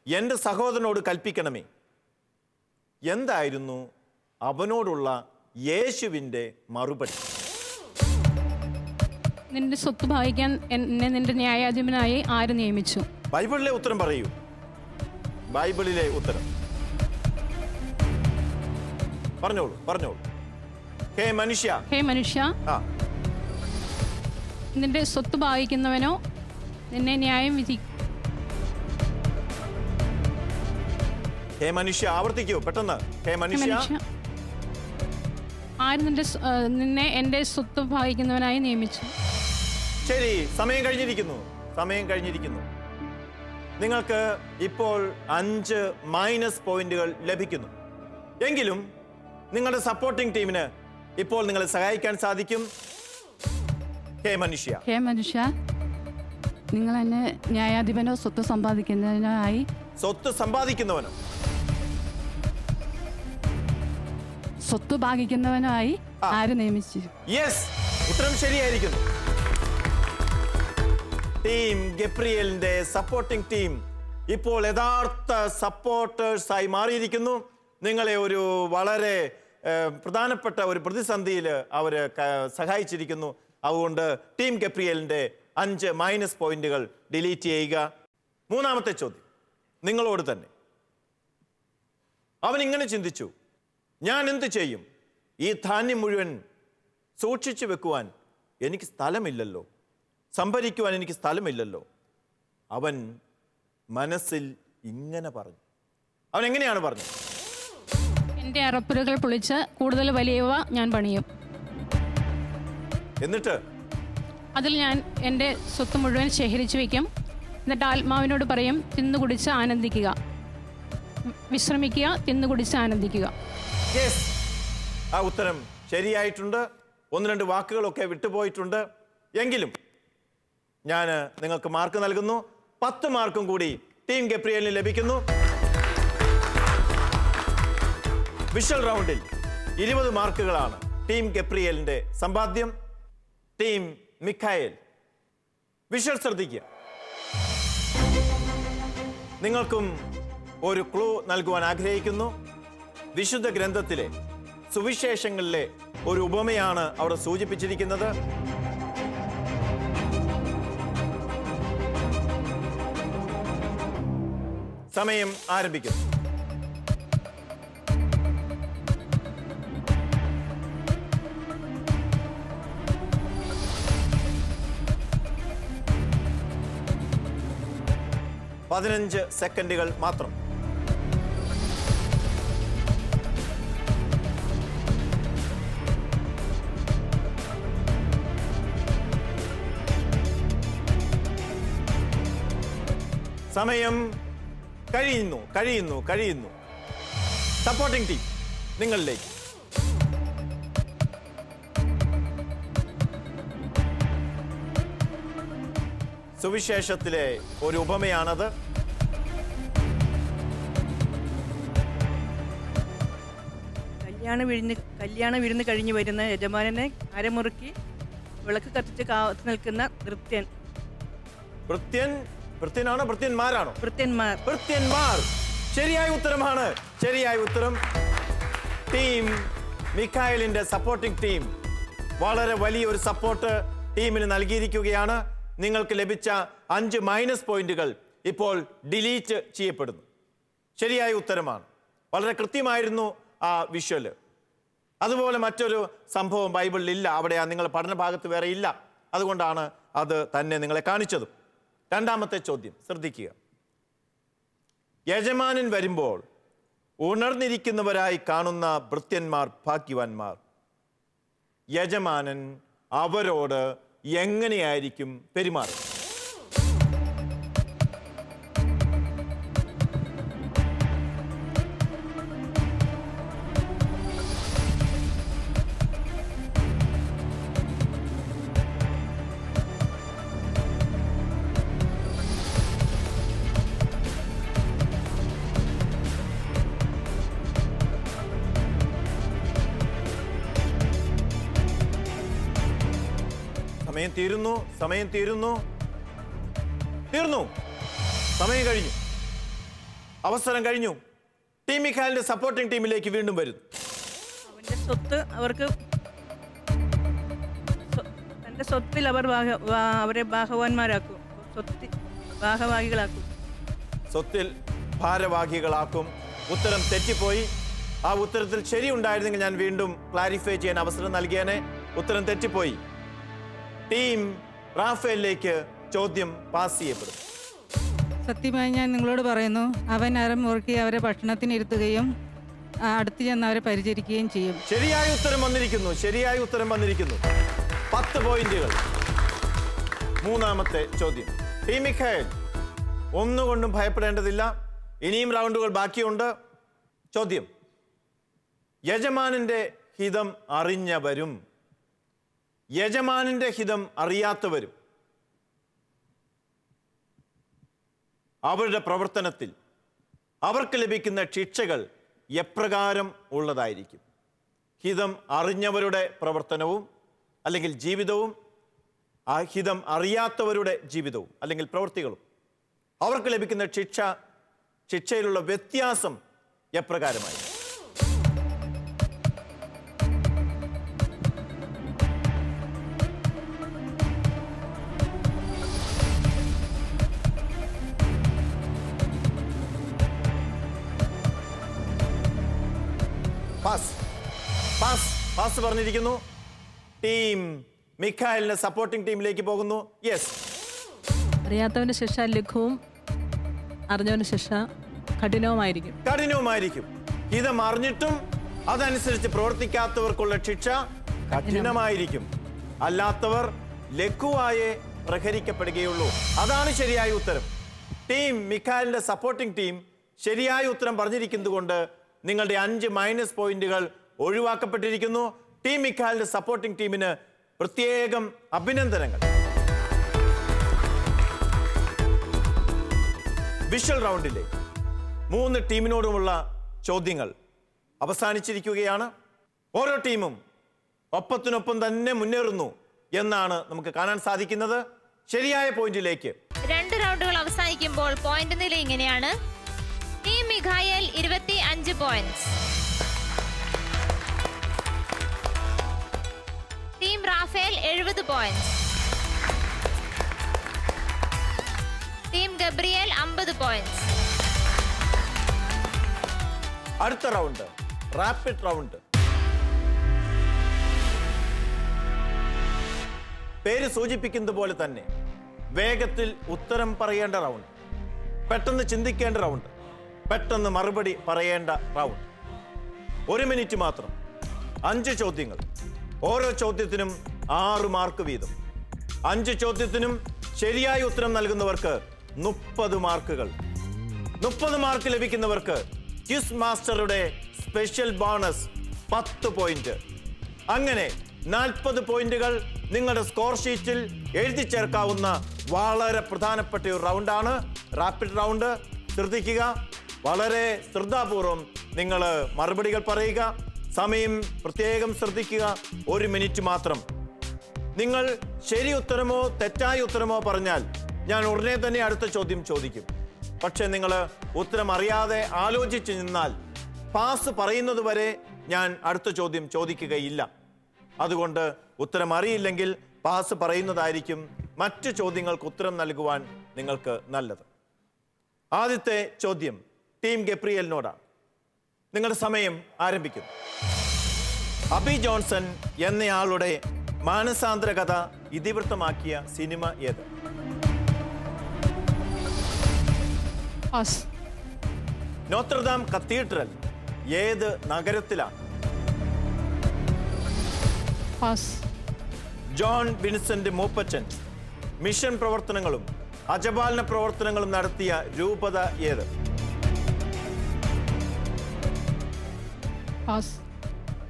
എൻ്റെ സഹോദരനോട് കൽപ്പിക്കണമേ. എന്തായിരുന്നു അവനോടുള്ള യേശുവിൻ്റെ മറുപടി? നിന്റെ സ്വത്ത് ഭാഗിക്കാൻ എന്നെ നിന്റെ ന്യായാധിപനായി ആര് നിയമിച്ചു? ബൈബിളിലെ ഉത്തരം പറയൂ. ബൈബിളിലെ ഉത്തരം പറഞ്ഞോളൂ. ഹേ മനുഷ്യ, നിന്റെ സ്വത്ത് ഭാഗിക്കുന്നവനോ നിന്നെ ന്യായം വിധി. ഹേ മനുഷ്യ, ആവർത്തിക്കൂ പെട്ടെന്ന്. ഹേ മനുഷ്യ, ആര് നിന്നെ എന്റെ സ്വത്ത് ഭാഗിക്കുന്നവനായി നിയമിച്ചു? ശരി, സമയം കഴിഞ്ഞിരിക്കുന്നു. നിങ്ങൾക്ക് ഇപ്പോൾ 5 മൈനസ് പോയിന്റുകൾ ലഭിക്കുന്നു. എങ്കിലും നിങ്ങളുടെ സപ്പോർട്ടിംഗ് ടീമിന് ഇപ്പോൾ നിങ്ങളെ സഹായിക്കാൻ സാധിക്കും. ഹേ മനുഷ്യ, നിങ്ങൾ എന്നെ ന്യായാധിപനോ സ്വത്ത് സമ്പാദിക്കുന്നവനോ സ്വത്ത് ഭാഗിക്കുന്നവനായി ആര് നിയമിച്ചു? യെസ്, ഉത്തരം ശരിയായിരിക്കുന്നു. ടീം ഗബ്രിയേലിന്റെ സപ്പോർട്ടിംഗ് ടീം ഇപ്പോൾ യഥാർത്ഥ സപ്പോർട്ടേഴ്സായി മാറിയിരിക്കുന്നു. നിങ്ങളെ ഒരു വളരെ പ്രധാനപ്പെട്ട ഒരു പ്രതിസന്ധിയിൽ അവർ സഹായിച്ചിരിക്കുന്നു. അതുകൊണ്ട് ടീം ഗബ്രിയേലിന്റെ 5 മൈനസ് പോയിന്റുകൾ ഡിലീറ്റ് ചെയ്യുക. 3-ാമത്തെ ചോദ്യം നിങ്ങളോട് തന്നെ. അവൻ ഇങ്ങനെ ചിന്തിച്ചു, ഞാൻ എന്ത് ചെയ്യും? ഈ ധാന്യം മുഴുവൻ സൂക്ഷിച്ചു വെക്കുവാൻ എനിക്ക് സ്ഥലമില്ലല്ലോ, സംഭരിക്കുവാൻ എനിക്ക് സ്ഥലമില്ലല്ലോ. അവൻ മനസ്സിൽ ഇങ്ങനെ പറഞ്ഞു. അവൻ എങ്ങനെയാണ് പറഞ്ഞത്? എൻ്റെ അറപ്പുരകൾ പൊളിച്ച് കൂടുതൽ വലിയവ ഞാൻ പണിയും. എന്നിട്ട് അതിൽ ഞാൻ എൻ്റെ സ്വത്ത് മുഴുവൻ ശേഖരിച്ചു വയ്ക്കും. എന്നിട്ട് ആത്മാവിനോട് പറയും, തിന്നുകുടിച്ച് ആനന്ദിക്കുക, വിശ്രമിക്കുക, തിന്നുകുടിച്ച് ആനന്ദിക്കുക. യെസ്, ആ ഉത്തരം ശരിയായിട്ടുണ്ട്. 1-2 വാക്കുകളൊക്കെ വിട്ടുപോയിട്ടുണ്ട്. എങ്കിലും ഞാൻ നിങ്ങൾക്ക് മാർക്ക് നൽകുന്നു. 10 മാർക്കും കൂടി ടീം ഗബ്രിയേലിന് ലഭിക്കുന്നു. വിഷ്വൽ റൗണ്ടിൽ 20 മാർക്കുകളാണ് ടീം ഗബ്രിയേലിന്റെ സമ്പാദ്യം. ടീം മിഖായേൽ, വിഷ്വൽ ശ്രദ്ധിക്കുക. നിങ്ങൾക്കും ഒരു ക്ലൂ നൽകുവാൻ ആഗ്രഹിക്കുന്നു. വിശുദ്ധ ഗ്രന്ഥത്തിലെ സുവിശേഷങ്ങളിലെ ഒരു ഉപമയാണ് അവിടെ സൂചിപ്പിച്ചിരിക്കുന്നത്. സമയം ആരംഭിക്കുന്നു. പതിനഞ്ച് സെക്കൻഡുകൾ മാത്രം. സമയം കഴിയുന്നു. സപ്പോർട്ടിംഗ് ടീം നിങ്ങളിലേക്ക്. സുവിശേഷത്തിലെ ഒരു ഉപമയാണത്. കല്യാണ വിരുന്ന് കഴിഞ്ഞ് വരുന്ന യജമാനനെ അരമുറുക്കി വിളക്ക് കത്തിച്ച് കാത്തു നിൽക്കുന്ന ഭൃത്യനാണോ ഭൃത്യന്മാരാണോ? ഭൃത്യന്മാർ. ശരിയായ ഉത്തരം. ടീം മിഖായലിന്റെ സപ്പോർട്ടിംഗ് ടീം വളരെ വലിയൊരു സപ്പോർട്ട് ടീമിന് നൽകിയിരിക്കുകയാണ്. നിങ്ങൾക്ക് ലഭിച്ച 5 മൈനസ് പോയിന്റുകൾ ഇപ്പോൾ ഡിലീറ്റ് ചെയ്യപ്പെടുന്നു. ശരിയായ ഉത്തരമാണ്. വളരെ കൃത്യമായിരുന്നു ആ വിഷ്വല്. അതുപോലെ മറ്റൊരു സംഭവം ബൈബിളിൽ ഇല്ല. അവിടെ നിങ്ങൾ പഠന ഭാഗത്ത് വേറെ ഇല്ല. അതുകൊണ്ടാണ് അത് തന്നെ നിങ്ങളെ കാണിച്ചതും. രണ്ടാമത്തെ ചോദ്യം ശ്രദ്ധിക്കുക. യജമാനൻ വരുമ്പോൾ ഉണർന്നിരിക്കുന്നവരായി കാണുന്ന ഭൃത്യന്മാർ ഭാഗ്യവാന്മാർ. യജമാനൻ അവരോട് എങ്ങനെയായിരിക്കും പെരുമാറുക? സമയം തീരുന്നു. സമയം കഴിഞ്ഞു. അവസരം കഴിഞ്ഞു. ടീം മിഖായലിന്റെ സപ്പോർട്ടിംഗ് ടീമിലേക്ക് വീണ്ടും വരുന്നു. അവന്റെ സ്വത്ത് അവർക്ക് തന്റെ സ്വത്തിൽ അവരെ ഭാഗവാന്മാരാക്കും. സ്വത്തിൽ ഭാരവാഹികളാക്കും. ഉത്തരം തെറ്റിപ്പോയി. ആ ഉത്തരത്തിൽ ശരിയുണ്ടായിരുന്നെങ്കിൽ ഞാൻ വീണ്ടും ക്ലാരിഫൈ ചെയ്യാൻ അവസരം നൽകിയേനെ. ഉത്തരം തെറ്റിപ്പോയി. ടീം റാഫേലിലേക്ക് ചോദ്യം പാസ് ചെയ്യപ്പെടും. സത്യമായി ഞാൻ നിങ്ങളോട് പറയുന്നു, അവൻ അരമുറുക്കി അവരെ ഭക്ഷണത്തിന് ഇരുത്തുകയും അടുത്ത് ചെന്ന് അവരെ പരിചരിക്കുകയും ചെയ്യും. ശരിയായ ഉത്തരം വന്നിരിക്കുന്നു. 10 പോയിന്റുകൾ. മൂന്നാമത്തെ ചോദ്യം. ടീം മിഖായൽ ഒന്നുകൊണ്ടും ഭയപ്പെടേണ്ടതില്ല. ഇനിയും റൗണ്ടുകൾ ബാക്കിയുണ്ട്. ചോദ്യം. യജമാനന്റെ ഹിതം അറിഞ്ഞവരും യജമാനന്റെ ഹിതം അറിയാത്തവരും അവരുടെ പ്രവർത്തനത്തിൽ അവർക്ക് ലഭിക്കുന്ന ശിക്ഷകൾ എപ്രകാരം ഉള്ളതായിരിക്കും? ഹിതം അറിഞ്ഞവരുടെ പ്രവർത്തനവും അല്ലെങ്കിൽ ജീവിതവും, ആ ഹിതം അറിയാത്തവരുടെ ജീവിതവും അല്ലെങ്കിൽ പ്രവൃത്തികളും, അവർക്ക് ലഭിക്കുന്ന ശിക്ഷയിലുള്ള വ്യത്യാസം എപ്രകാരമായി? പാസ് പറഞ്ഞിരിക്കുന്നു. ടീം മിഖായലിന്റെ സപ്പോർട്ടിംഗ് ടീമിലേക്ക് പോകുന്നു. യെസ്. അറിയാത്തവന്റെ ശിക്ഷ ലഘുവും അറിഞ്ഞവന്റെ ശിക്ഷ കഠിനവുമായിരിക്കും. ഹിതം അറിഞ്ഞിട്ടും അതനുസരിച്ച് പ്രവർത്തിക്കാത്തവർക്കുള്ള ശിക്ഷ കഠിനമായിരിക്കും. അല്ലാത്തവർ ലഘുവായേ പ്രഹരിക്കപ്പെടുകയുള്ളൂ. അതാണ് ശരിയായ ഉത്തരം. ടീം മിഖായലിന്റെ സപ്പോർട്ടിംഗ് ടീം ശരിയായ ഉത്തരം പറഞ്ഞിരിക്കുന്നത് കൊണ്ട് നിങ്ങളുടെ 5 മൈനസ് പോയിന്റുകൾ ഒഴിവാക്കപ്പെട്ടിരിക്കുന്നു. ടീം മിഖായലിന്റെ സപ്പോർട്ടിംഗ് ടീമിന് പ്രത്യേകം അഭിനന്ദനങ്ങൾ. വിഷ്വൽ റൗണ്ടിലെ 3 ടീമിനോടുമുള്ള ചോദ്യങ്ങൾ അവസാനിച്ചിരിക്കുകയാണ്. ഓരോ ടീമും ഒപ്പത്തിനൊപ്പം തന്നെ മുന്നേറുന്നു എന്നാണ് നമുക്ക് കാണാൻ സാധിക്കുന്നത്. ശരിയായ പോയിന്റിലേക്ക് 2 റൗണ്ടുകൾ അവസാനിക്കുമ്പോൾ പോയിന്റ് നില ഇങ്ങനെയാണ്. Team Mikhael 25 points, team Raphael 70 points, team Gabriel 50 points. അടുത്ത റൗണ്ട് റാപ്പിഡ് റൗണ്ട്. പേര് സൂചിപ്പിക്കുന്നത് പോലെ തന്നെ വേഗത്തിൽ ഉത്തരം പറയേണ്ട റൗണ്ട്, പെട്ടെന്ന് ചിന്തിക്കേണ്ട റൗണ്ട്, പെട്ടെന്ന് മറുപടി പറയേണ്ട റൗണ്ട്. 1 മിനിറ്റ് മാത്രം. 5 ചോദ്യങ്ങൾ. ഓരോ ചോദ്യത്തിനും 6 മാർക്ക് വീതം. 5 ചോദ്യത്തിനും ശരിയായ ഉത്തരം നൽകുന്നവർക്ക് 30 മാർക്കുകൾ. 30 മാർക്ക് ലഭിക്കുന്നവർക്ക് ക്വിസ് മാസ്റ്ററുടെ സ്പെഷ്യൽ ബോണസ് 10 പോയിന്റ്. അങ്ങനെ 40 പോയിന്റുകൾ നിങ്ങളുടെ സ്കോർ ഷീറ്റിൽ എഴുതി ചേർക്കാവുന്ന വളരെ പ്രധാനപ്പെട്ട ഒരു റൗണ്ടാണ് റാപ്പിഡ് റൗണ്ട്. ശ്രദ്ധിക്കുക, വളരെ ശ്രദ്ധാപൂർവം നിങ്ങൾ മറുപടികൾ പറയുക. സമയം പ്രത്യേകം ശ്രദ്ധിക്കുക, 1 മിനിറ്റ് മാത്രം. നിങ്ങൾ ശരി ഉത്തരമോ തെറ്റായ ഉത്തരമോ പറഞ്ഞാൽ ഞാൻ ഉടനെ തന്നെ അടുത്ത ചോദ്യം ചോദിക്കും. പക്ഷെ നിങ്ങൾ ഉത്തരം അറിയാതെ ആലോചിച്ച് നിന്നാൽ പാസ് പറയുന്നത് വരെ ഞാൻ അടുത്ത ചോദ്യം ചോദിക്കുകയില്ല. അതുകൊണ്ട് ഉത്തരം അറിയില്ലെങ്കിൽ പാസ് പറയുന്നതായിരിക്കും മറ്റു ചോദ്യങ്ങൾക്ക് ഉത്തരം നൽകുവാൻ നിങ്ങൾക്ക് നല്ലത്. ആദ്യത്തെ ചോദ്യം ടീം ഗബ്രിയലിനോടാണ്. നിങ്ങളുടെ സമയം ആരംഭിക്കുന്നു. അബി ജോൺസൺ എന്നയാളുടെ മാനസാന്തര കഥ ഇതിവൃത്തമാക്കിയ സിനിമ ഏത്? പാസ്. നോത്രദാം കത്തീഡ്രൽ ഏത് നഗരത്തിലാണ്? പാസ്. ജോൺ വിൻസെന്റ് മൂപ്പച്ചൻ മിഷൻ പ്രവർത്തനങ്ങളും അജപാലന പ്രവർത്തനങ്ങളും നടത്തിയ രൂപത ഏത്? പാസ്.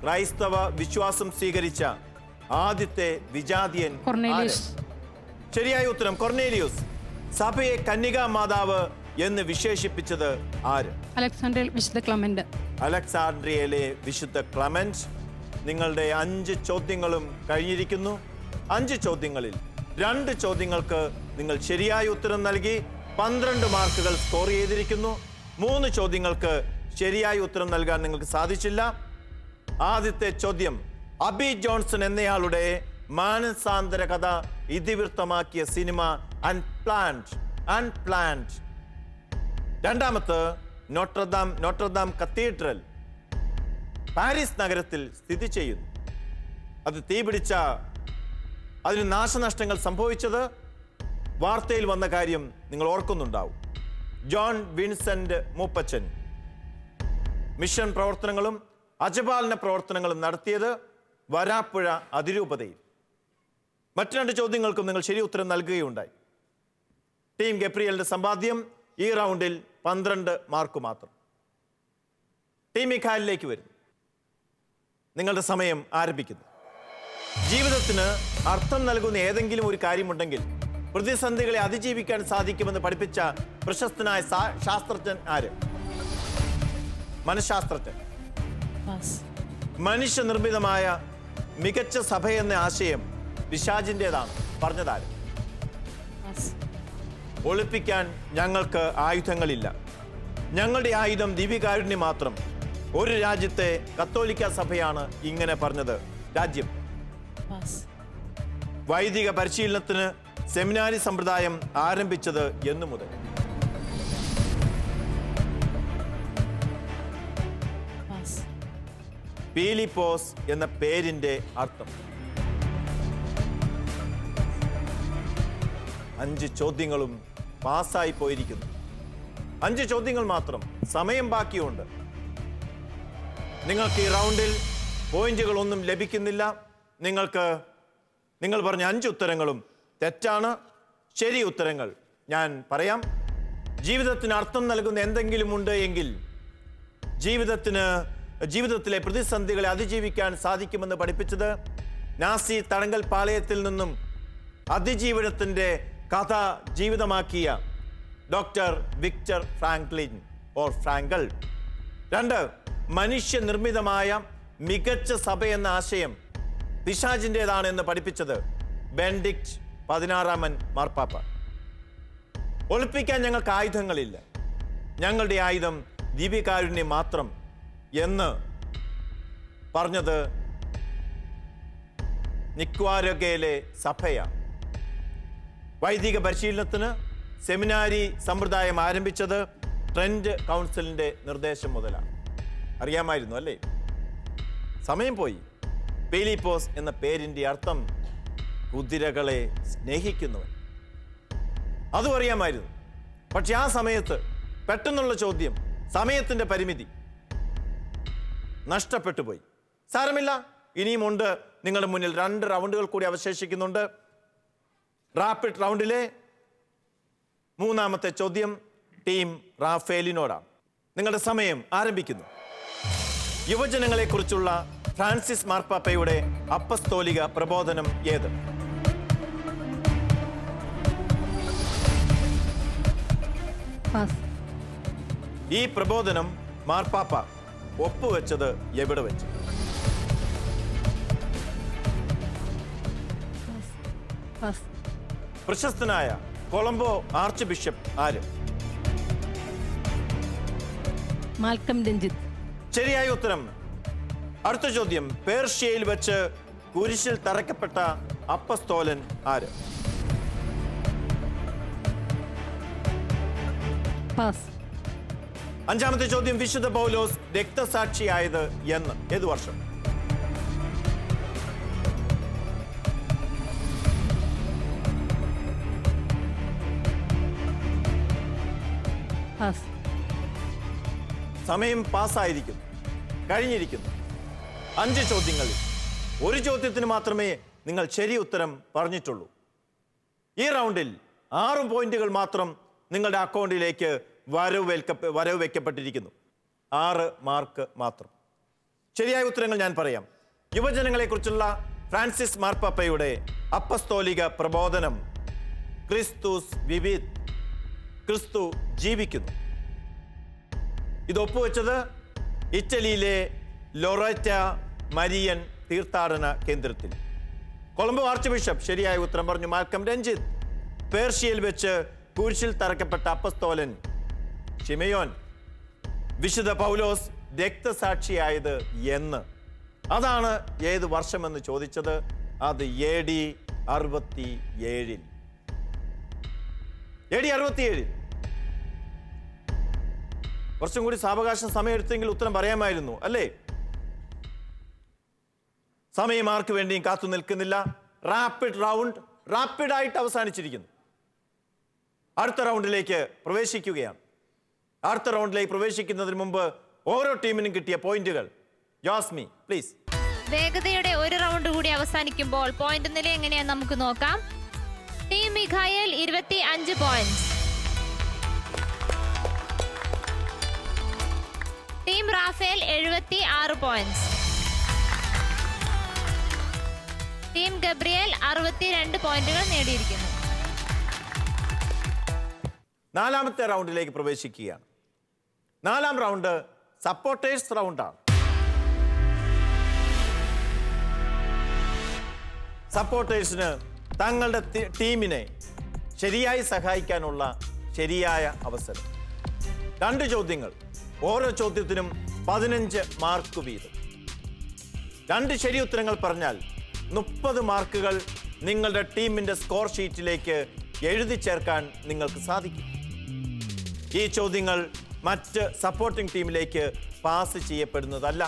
ക്രൈസ്തവ വിശ്വാസം സ്വീകരിച്ച ആദ്യത്തെ വിജാതിയൻ കൊർണേലിയസ്. ആര്? ശരിയായ ഉത്തരം കൊർണേലിയൂസ്. സഭയെ കന്യകാ മാതാവ് എന്ന് വിശേഷിപ്പിച്ചത് ആര്? അലക്സാണ്ട്രിയയിൽ വിശുദ്ധ ക്ലമന്റ്. അലക്സാണ്ട്രിയയിലെ വിശുദ്ധ ക്ലമന്റ്. നിങ്ങളുടെ 5 ചോദ്യങ്ങളും കഴിഞ്ഞിരിക്കുന്നു. 5 ചോദ്യങ്ങളിൽ 2 ചോദ്യങ്ങൾക്ക് നിങ്ങൾ ശരിയായ ഉത്തരം നൽകി 12 മാർക്കുകൾ സ്കോർ ചെയ്തിരിക്കുന്നു. 3 ചോദ്യങ്ങൾക്ക് ശരിയായ ഉത്തരം നൽകാൻ നിങ്ങൾക്ക് സാധിച്ചില്ല. ആദ്യത്തെ ചോദ്യം അബി ജോൺസൺ എന്നയാളുടെ മാനസാന്തര കഥ ഇതിവൃത്തമാക്കിയ സിനിമ അൺപ്ലാൻഡ്. രണ്ടാമത്തെ നോട്രദാം കത്തീഡ്രൽ പാരീസ് നഗരത്തിൽ സ്ഥിതി ചെയ്യുന്നു. അത് തീപിടിച്ച അതിന് നാശനഷ്ടങ്ങൾ സംഭവിച്ചത് വാർത്തയിൽ വന്ന കാര്യം നിങ്ങൾ ഓർക്കുന്നുണ്ടാവും. ജോൺ വിൻസെന്റ് മൂപ്പച്ചൻ മിഷൻ പ്രവർത്തനങ്ങളും അജപാലന പ്രവർത്തനങ്ങളും നടത്തിയത് വരാപ്പുഴ അതിരൂപതയിൽ. മറ്റു 2 ചോദ്യങ്ങൾക്കും നിങ്ങൾ ശരി ഉത്തരം നൽകുകയുണ്ടായി. ടീം ഗബ്രിയലിന്റെ സമ്പാദ്യം ഈ റൗണ്ടിൽ 12 മാർക്ക് മാത്രം. ടീം മിഖായിലേക്ക് വരും. നിങ്ങളുടെ സമയം ആരംഭിക്കുന്നു. ജീവിതത്തിന് അർത്ഥം നൽകുന്ന ഏതെങ്കിലും ഒരു കാര്യമുണ്ടെങ്കിൽ പ്രതിസന്ധികളെ അതിജീവിക്കാൻ സാധിക്കുമെന്ന് പഠിപ്പിച്ച പ്രശസ്തനായ ശാസ്ത്രജ്ഞൻ ആര്? മനഃശാസ്ത്രജ്ഞൻ. മനുഷ്യനിർമ്മിതമായ മികച്ച സഭയെന്ന ആശയം പിശാചിൻ്റെതാണ്. പറഞ്ഞതാര്? ഒളിപ്പിക്കാൻ ഞങ്ങൾക്ക് ആയുധങ്ങളില്ല. ഞങ്ങളുടെ ആയുധം ദിവ്യകാരുണ്യം മാത്രം. ഒരു രാജ്യത്തെ കത്തോലിക്ക സഭയാണ് ഇങ്ങനെ പറഞ്ഞത്. രാജ്യം. വൈദിക പരിശീലനത്തിന് സെമിനാരി സമ്പ്രദായം ആരംഭിച്ചത് എന്നു മുതൽ? പീലിപ്പോസ് എന്ന പേരിന്റെ അർത്ഥം? 5 ചോദ്യങ്ങളും പാസ്സായി പോയിരിക്കുന്നു. 5 ചോദ്യങ്ങൾ മാത്രം, സമയം ബാക്കിയുണ്ട്. നിങ്ങൾക്ക് ഈ റൗണ്ടിൽ പോയിന്റുകളൊന്നും ലഭിക്കുന്നില്ല. നിങ്ങൾ പറഞ്ഞ 5 ഉത്തരങ്ങളും തെറ്റാണ്. ശരി ഉത്തരങ്ങൾ ഞാൻ പറയാം. ജീവിതത്തിന് അർത്ഥം നൽകുന്ന എന്തെങ്കിലും ഉണ്ട് എങ്കിൽ ജീവിതത്തിലെ പ്രതിസന്ധികളെ അതിജീവിക്കാൻ സാധിക്കുമെന്ന് പഠിപ്പിച്ചത് നാസി തടങ്കൽ പാളയത്തിൽ നിന്നും അതിജീവനത്തിന്റെ കഥ ജീവിതമാക്കിയ doctor Victor Franklin or Frankl. 2, മനുഷ്യനിർമ്മിതമായ മികച്ച സഭ എന്ന ആശയം പിശാചിൻ്റെതാണെന്ന് പഠിപ്പിച്ചത് ബെനഡിക്റ്റ് 16 മാർപ്പാപ്പ. ഒളിപ്പിക്കാൻ ഞങ്ങൾക്ക് ആയുധങ്ങളില്ല. ഞങ്ങളുടെ ആയുധം ദിവ്യകാരുണ്യം മാത്രം എന്ന് പറഞ്ഞത് നിക്വാരഗയിലെ സഭയാണ്. വൈദിക പരിശീലനത്തിന് സെമിനാരി സമ്പ്രദായം ആരംഭിച്ചത് ട്രെൻറ്റ് കൗൺസിലിന്റെ നിർദ്ദേശം മുതലാണ്. അറിയാമായിരുന്നു അല്ലേ? സമയം പോയി. പീലിപ്പോസ് എന്ന പേരിന്റെ അർത്ഥം കുതിരകളെ സ്നേഹിക്കുന്നവൻ. അതും അറിയാമായിരുന്നു. പക്ഷെ ആ സമയത്ത് പെട്ടെന്നുള്ള ചോദ്യം, സമയത്തിന്റെ പരിമിതി നഷ്ടപ്പെട്ടു പോയി. സാരമില്ല, ഇനിയുമുണ്ട് നിങ്ങളുടെ മുന്നിൽ. 2 റൗണ്ടുകൾ കൂടി അവശേഷിക്കുന്നുണ്ട്. റാപ്പിഡ് റൗണ്ടിലെ മൂന്നാമത്തെ ചോദ്യം ടീം റാഫേലിനോടാണ്. നിങ്ങളുടെ സമയം ആരംഭിക്കുന്നു. യുവജനങ്ങളെക്കുറിച്ചുള്ള ഫ്രാൻസിസ് മാർപ്പാപ്പയുടെ അപ്പസ്തോലിക പ്രബോധനം ഏത്? പാസ്. ഈ പ്രബോധനം മാർപ്പാപ്പ ഒപ്പുവെച്ചത് എവിടെ വെച്ച്? പാസ്. പ്രശസ്തനായ കൊളംബോ ആർച്ച് ബിഷപ്പ് ആര്? മാൽക്കം രഞ്ജിത്ത്. ശരിയായ ഉത്തരം. അടുത്ത ചോദ്യം, പേർഷ്യയിൽ വെച്ച് കുരിശിൽ തറയ്ക്കപ്പെട്ട അപ്പസ്തോലൻ ആര്? പാസ്. അഞ്ചാമത്തെ ചോദ്യം, വിശുദ്ധ പൗലോസ് രക്തസാക്ഷിയായത് എന്ന്? ഏത് വർഷം? പാസ്. സമയം പാസ്സായിരിക്കുന്നു, കഴിഞ്ഞിരിക്കുന്നു. 5 ചോദ്യങ്ങളിൽ 1 ചോദ്യത്തിന് മാത്രമേ നിങ്ങൾ ശരി ഉത്തരം പറഞ്ഞിട്ടുള്ളൂ. ഈ റൗണ്ടിൽ 6 പോയിന്റുകൾ മാത്രം നിങ്ങളുടെ അക്കൗണ്ടിലേക്ക് വരവ് വയ്ക്കപ്പെട്ടിരിക്കുന്നു. 6 മാർക്ക് മാത്രം. ശരിയായ ഉത്തരങ്ങൾ ഞാൻ പറയാം. യുവജനങ്ങളെക്കുറിച്ചുള്ള ഫ്രാൻസിസ് മാർപ്പാപ്പയുടെ അപ്പസ്തോലിക പ്രബോധനം ക്രിസ്തുസ് വിവിത്, ക്രിസ്തു ജീവിക്കുന്നു. ഇത് ഒപ്പുവെച്ചത് ഇറ്റലിയിലെ ലൊറേറ്റ മരിയൻ തീർത്ഥാടന കേന്ദ്രത്തിൽ. കൊളംബോ ആർച്ച് ബിഷപ്പ് ശരിയായ ഉത്തരം പറഞ്ഞു, മാൽക്കം രഞ്ജിത്ത്. പേർഷ്യയിൽ വെച്ച് കുരിശിൽ തറയ്ക്കപ്പെട്ട അപ്പസ്തോലൻ ശിമയോൻ. വിശുദ്ധ പൗലോസ് രക്തസാക്ഷിയായത് എന്ന്? അതാണ് ഏത് വർഷമെന്ന് ചോദിച്ചത്. അത് AD 67. AD 67. കുറച്ചും കൂടി സാവകാശം സമയമെടുത്തെങ്കിൽ ഉത്തരം പറയാമായിരുന്നു അല്ലേ? സമയം ആർക്ക് വേണ്ടിയും കാത്തു നിൽക്കുന്നില്ല. റാപ്പിഡ് റൗണ്ട് റാപ്പിഡായിട്ട് അവസാനിച്ചിരിക്കുന്നു. അടുത്ത റൗണ്ടിലേക്ക് പ്രവേശിക്കുകയാണ്. അടുത്ത റൗണ്ടിലേക്ക് പ്രവേശിക്കുന്നതിന് മുമ്പ് ഓരോ ടീമിനും കിട്ടിയ പോയിന്റുകൾ. യാസ്മി പ്ലീസ്. വേഗതയുടെ ഒരു റൗണ്ട് കൂടി അവസാനിക്കുമ്പോൾ പോയിന്റ് നില എങ്ങനെയാന്ന് നമുക്ക് നോക്കാം. Team Mikhael 25 points, team Raphael 76 points, team Gabriel 62 പോയിന്റുകൾ നേടിയിരിക്കുന്നു. 4ാമത്തെ റൗണ്ടിലേക്ക് പ്രവേശിക്കുകയാണ്. 4ാം റൗണ്ട് സപ്പോർട്ടേഴ്സ് റൗണ്ടാണ്. സപ്പോർട്ടേഴ്സിന് തങ്ങളുടെ ടീമിനെ ശരിയായി സഹായിക്കാനുള്ള ശരിയായ അവസരം. 2 ചോദ്യങ്ങൾ, ഓരോ ചോദ്യത്തിനും 15 മാർക്ക് വീതം. 2 ശരി ഉത്തരങ്ങൾ പറഞ്ഞാൽ 30 മാർക്കുകൾ നിങ്ങളുടെ ടീമിന്റെ സ്കോർ ഷീറ്റിലേക്ക് എഴുതി ചേർക്കാൻ നിങ്ങൾക്ക് സാധിക്കും. ഈ ചോദ്യങ്ങൾ മറ്റ് സപ്പോർട്ടിംഗ് ടീമിലേക്ക് പാസ് ചെയ്യപ്പെടുന്നതല്ല.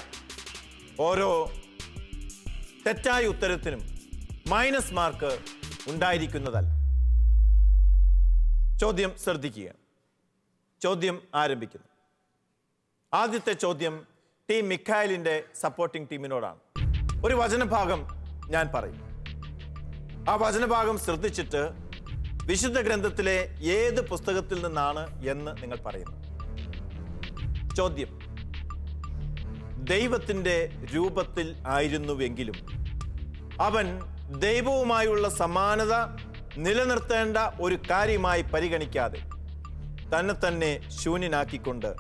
ഓരോ തെറ്റായ ഉത്തരത്തിനും മൈനസ് മാർക്ക് ഉണ്ടായിരിക്കുന്നതല്ല. ചോദ്യം ശ്രദ്ധിക്കുക. ചോദ്യം ആരംഭിക്കുന്നു. ആദ്യത്തെ ചോദ്യം ടീം മിഖായലിന്റെ സപ്പോർട്ടിംഗ് ടീമിനോടാണ്. ഒരു വചനഭാഗം ഞാൻ പറയും. ആ വചനഭാഗം ശ്രദ്ധിച്ചിട്ട് വിശുദ്ധ ഗ്രന്ഥത്തിലെ ഏത് പുസ്തകത്തിൽ നിന്നാണ് എന്ന് നിങ്ങൾ പറയുന്നു. ചോദ്യം, ദൈവത്തിൻ്റെ രൂപത്തിൽ ആയിരുന്നുവെങ്കിലും അവൻ ദൈവവുമായുള്ള സമാനത നിലനിർത്തേണ്ട ഒരു കാര്യമായി പരിഗണിക്കാതെ തന്നെ ശൂന്യനാക്കിക്കൊണ്ട്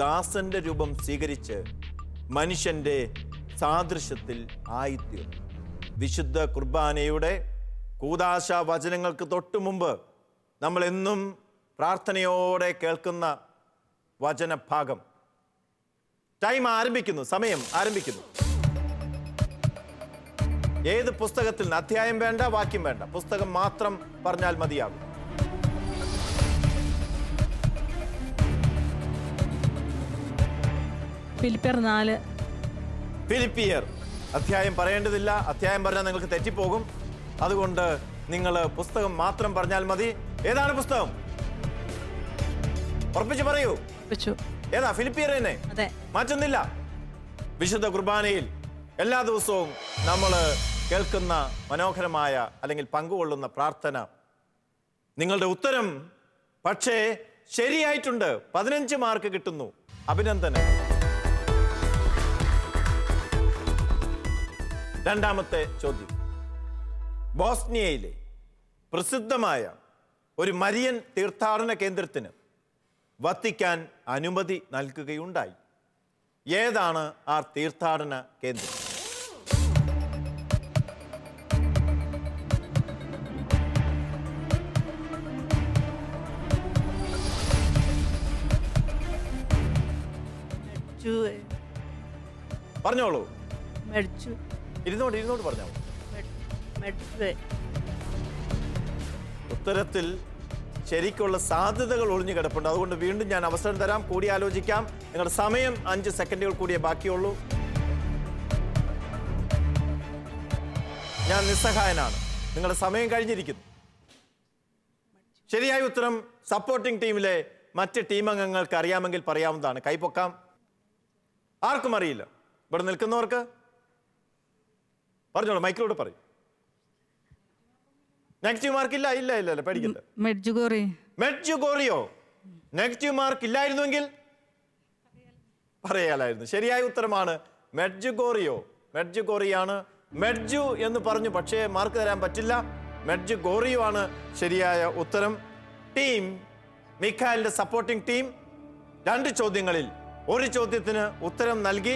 ദാസന്റെ രൂപം സ്വീകരിച്ച് മനുഷ്യന്റെ സാദൃശ്യത്തിൽ ആയിത്തീർന്നു. വിശുദ്ധ കുർബാനയുടെ കൂദാശ വചനങ്ങൾക്ക് തൊട്ടു മുമ്പ് നമ്മൾ എന്നും പ്രാർത്ഥനയോടെ കേൾക്കുന്ന വചനഭാഗം. ടൈം ആരംഭിക്കുന്നു, സമയം ആരംഭിക്കുന്നു. ഏത് പുസ്തകത്തിൽ നിന്ന്? അധ്യായം വേണ്ട, വാക്യം വേണ്ട, പുസ്തകം മാത്രം പറഞ്ഞാൽ മതിയാകും. ഫിലിപ്പിയർ 4. ഫിലിപ്പിയർ. അധ്യായം പറയേണ്ടതില്ല, അധ്യായം പറഞ്ഞാൽ നിങ്ങൾക്ക് തെറ്റിപ്പോകും. അതുകൊണ്ട് നിങ്ങൾ പുസ്തകം മാത്രം പറഞ്ഞാൽ മതി. ഏതാണ് പുസ്തകം? ഉറപ്പിച്ച് പറയൂ. ഏതാ? ഫിലിപ്പിയർ തന്നെ, അതെ, മാറ്റുന്നില്ല. വിശുദ്ധ കുർബാനയിൽ എല്ലാ ദിവസവും നമ്മൾ കേൾക്കുന്ന മനോഹരമായ അല്ലെങ്കിൽ പങ്കുകൊള്ളുന്ന പ്രാർത്ഥന. നിങ്ങളുടെ ഉത്തരം പക്ഷേ ശരിയായിട്ടുണ്ട്. 15 മാർക്ക് കിട്ടുന്നു. അഭിനന്ദനം. രണ്ടാമത്തെ ചോദ്യം. ബോസ്നിയയിലെ പ്രസിദ്ധമായ ഒരു മരിയൻ തീർത്ഥാടന കേന്ദ്രത്തിന് വത്തിക്കാൻ അനുമതി നൽകുകയുണ്ടായി. ഏതാണ് ആ തീർത്ഥാടന കേന്ദ്രം? പറഞ്ഞോളൂ. ഇരുന്നോട്ട് പറഞ്ഞോളൂ. ഉത്തരത്തിൽ ശരിക്കുള്ള സാധ്യതകൾ ഒളിഞ്ഞു കിടപ്പുണ്ട്. അതുകൊണ്ട് വീണ്ടും ഞാൻ അവസരം തരാം, കൂടി ആലോചിക്കാം. നിങ്ങളുടെ സമയം 5 സെക്കൻഡുകൾ കൂടിയേ ബാക്കിയുള്ളൂ. ഞാൻ നിസ്സഹായനാണ്. നിങ്ങളുടെ സമയം കഴിഞ്ഞിരിക്കുന്നു. ശരിയായ ഉത്തരം സപ്പോർട്ടിംഗ് ടീമിലെ മറ്റ് ടീം അംഗങ്ങൾക്ക് അറിയാമെങ്കിൽ പറയാവുന്നതാണ്. കൈപ്പൊക്കാം. ആർക്കും അറിയില്ല? ഇവിടെ നിൽക്കുന്നവർക്ക് പറഞ്ഞോളൂ, മൈക്കിലൂടെ പറയും. നെഗറ്റീവ് മാർക്ക് ഇല്ല? ഇല്ല, പേടിക്കണ്ട. മെഡ്ജുഗോറിയോ. നെഗറ്റീവ് മാർക്ക് ഇല്ലായിരുന്നുവെങ്കിൽ പറയാലായിരുന്നു. ശരിയായ ഉത്തരമാണ് മെഡ്ജുഗോറിയോ. മെഡ്ജുഗോറിയാണ്. മെഡ്ജു എന്ന് പറഞ്ഞു, പക്ഷേ മാർക്ക് തരാൻ പറ്റില്ല. മെഡ്ജുഗോറിയോ ആണ് ശരിയായ ഉത്തരം. ടീം മിഖായലിന്റെ സപ്പോർട്ടിംഗ് ടീം 2 ചോദ്യങ്ങളിൽ 1 ചോദ്യത്തിന് ഉത്തരം നൽകി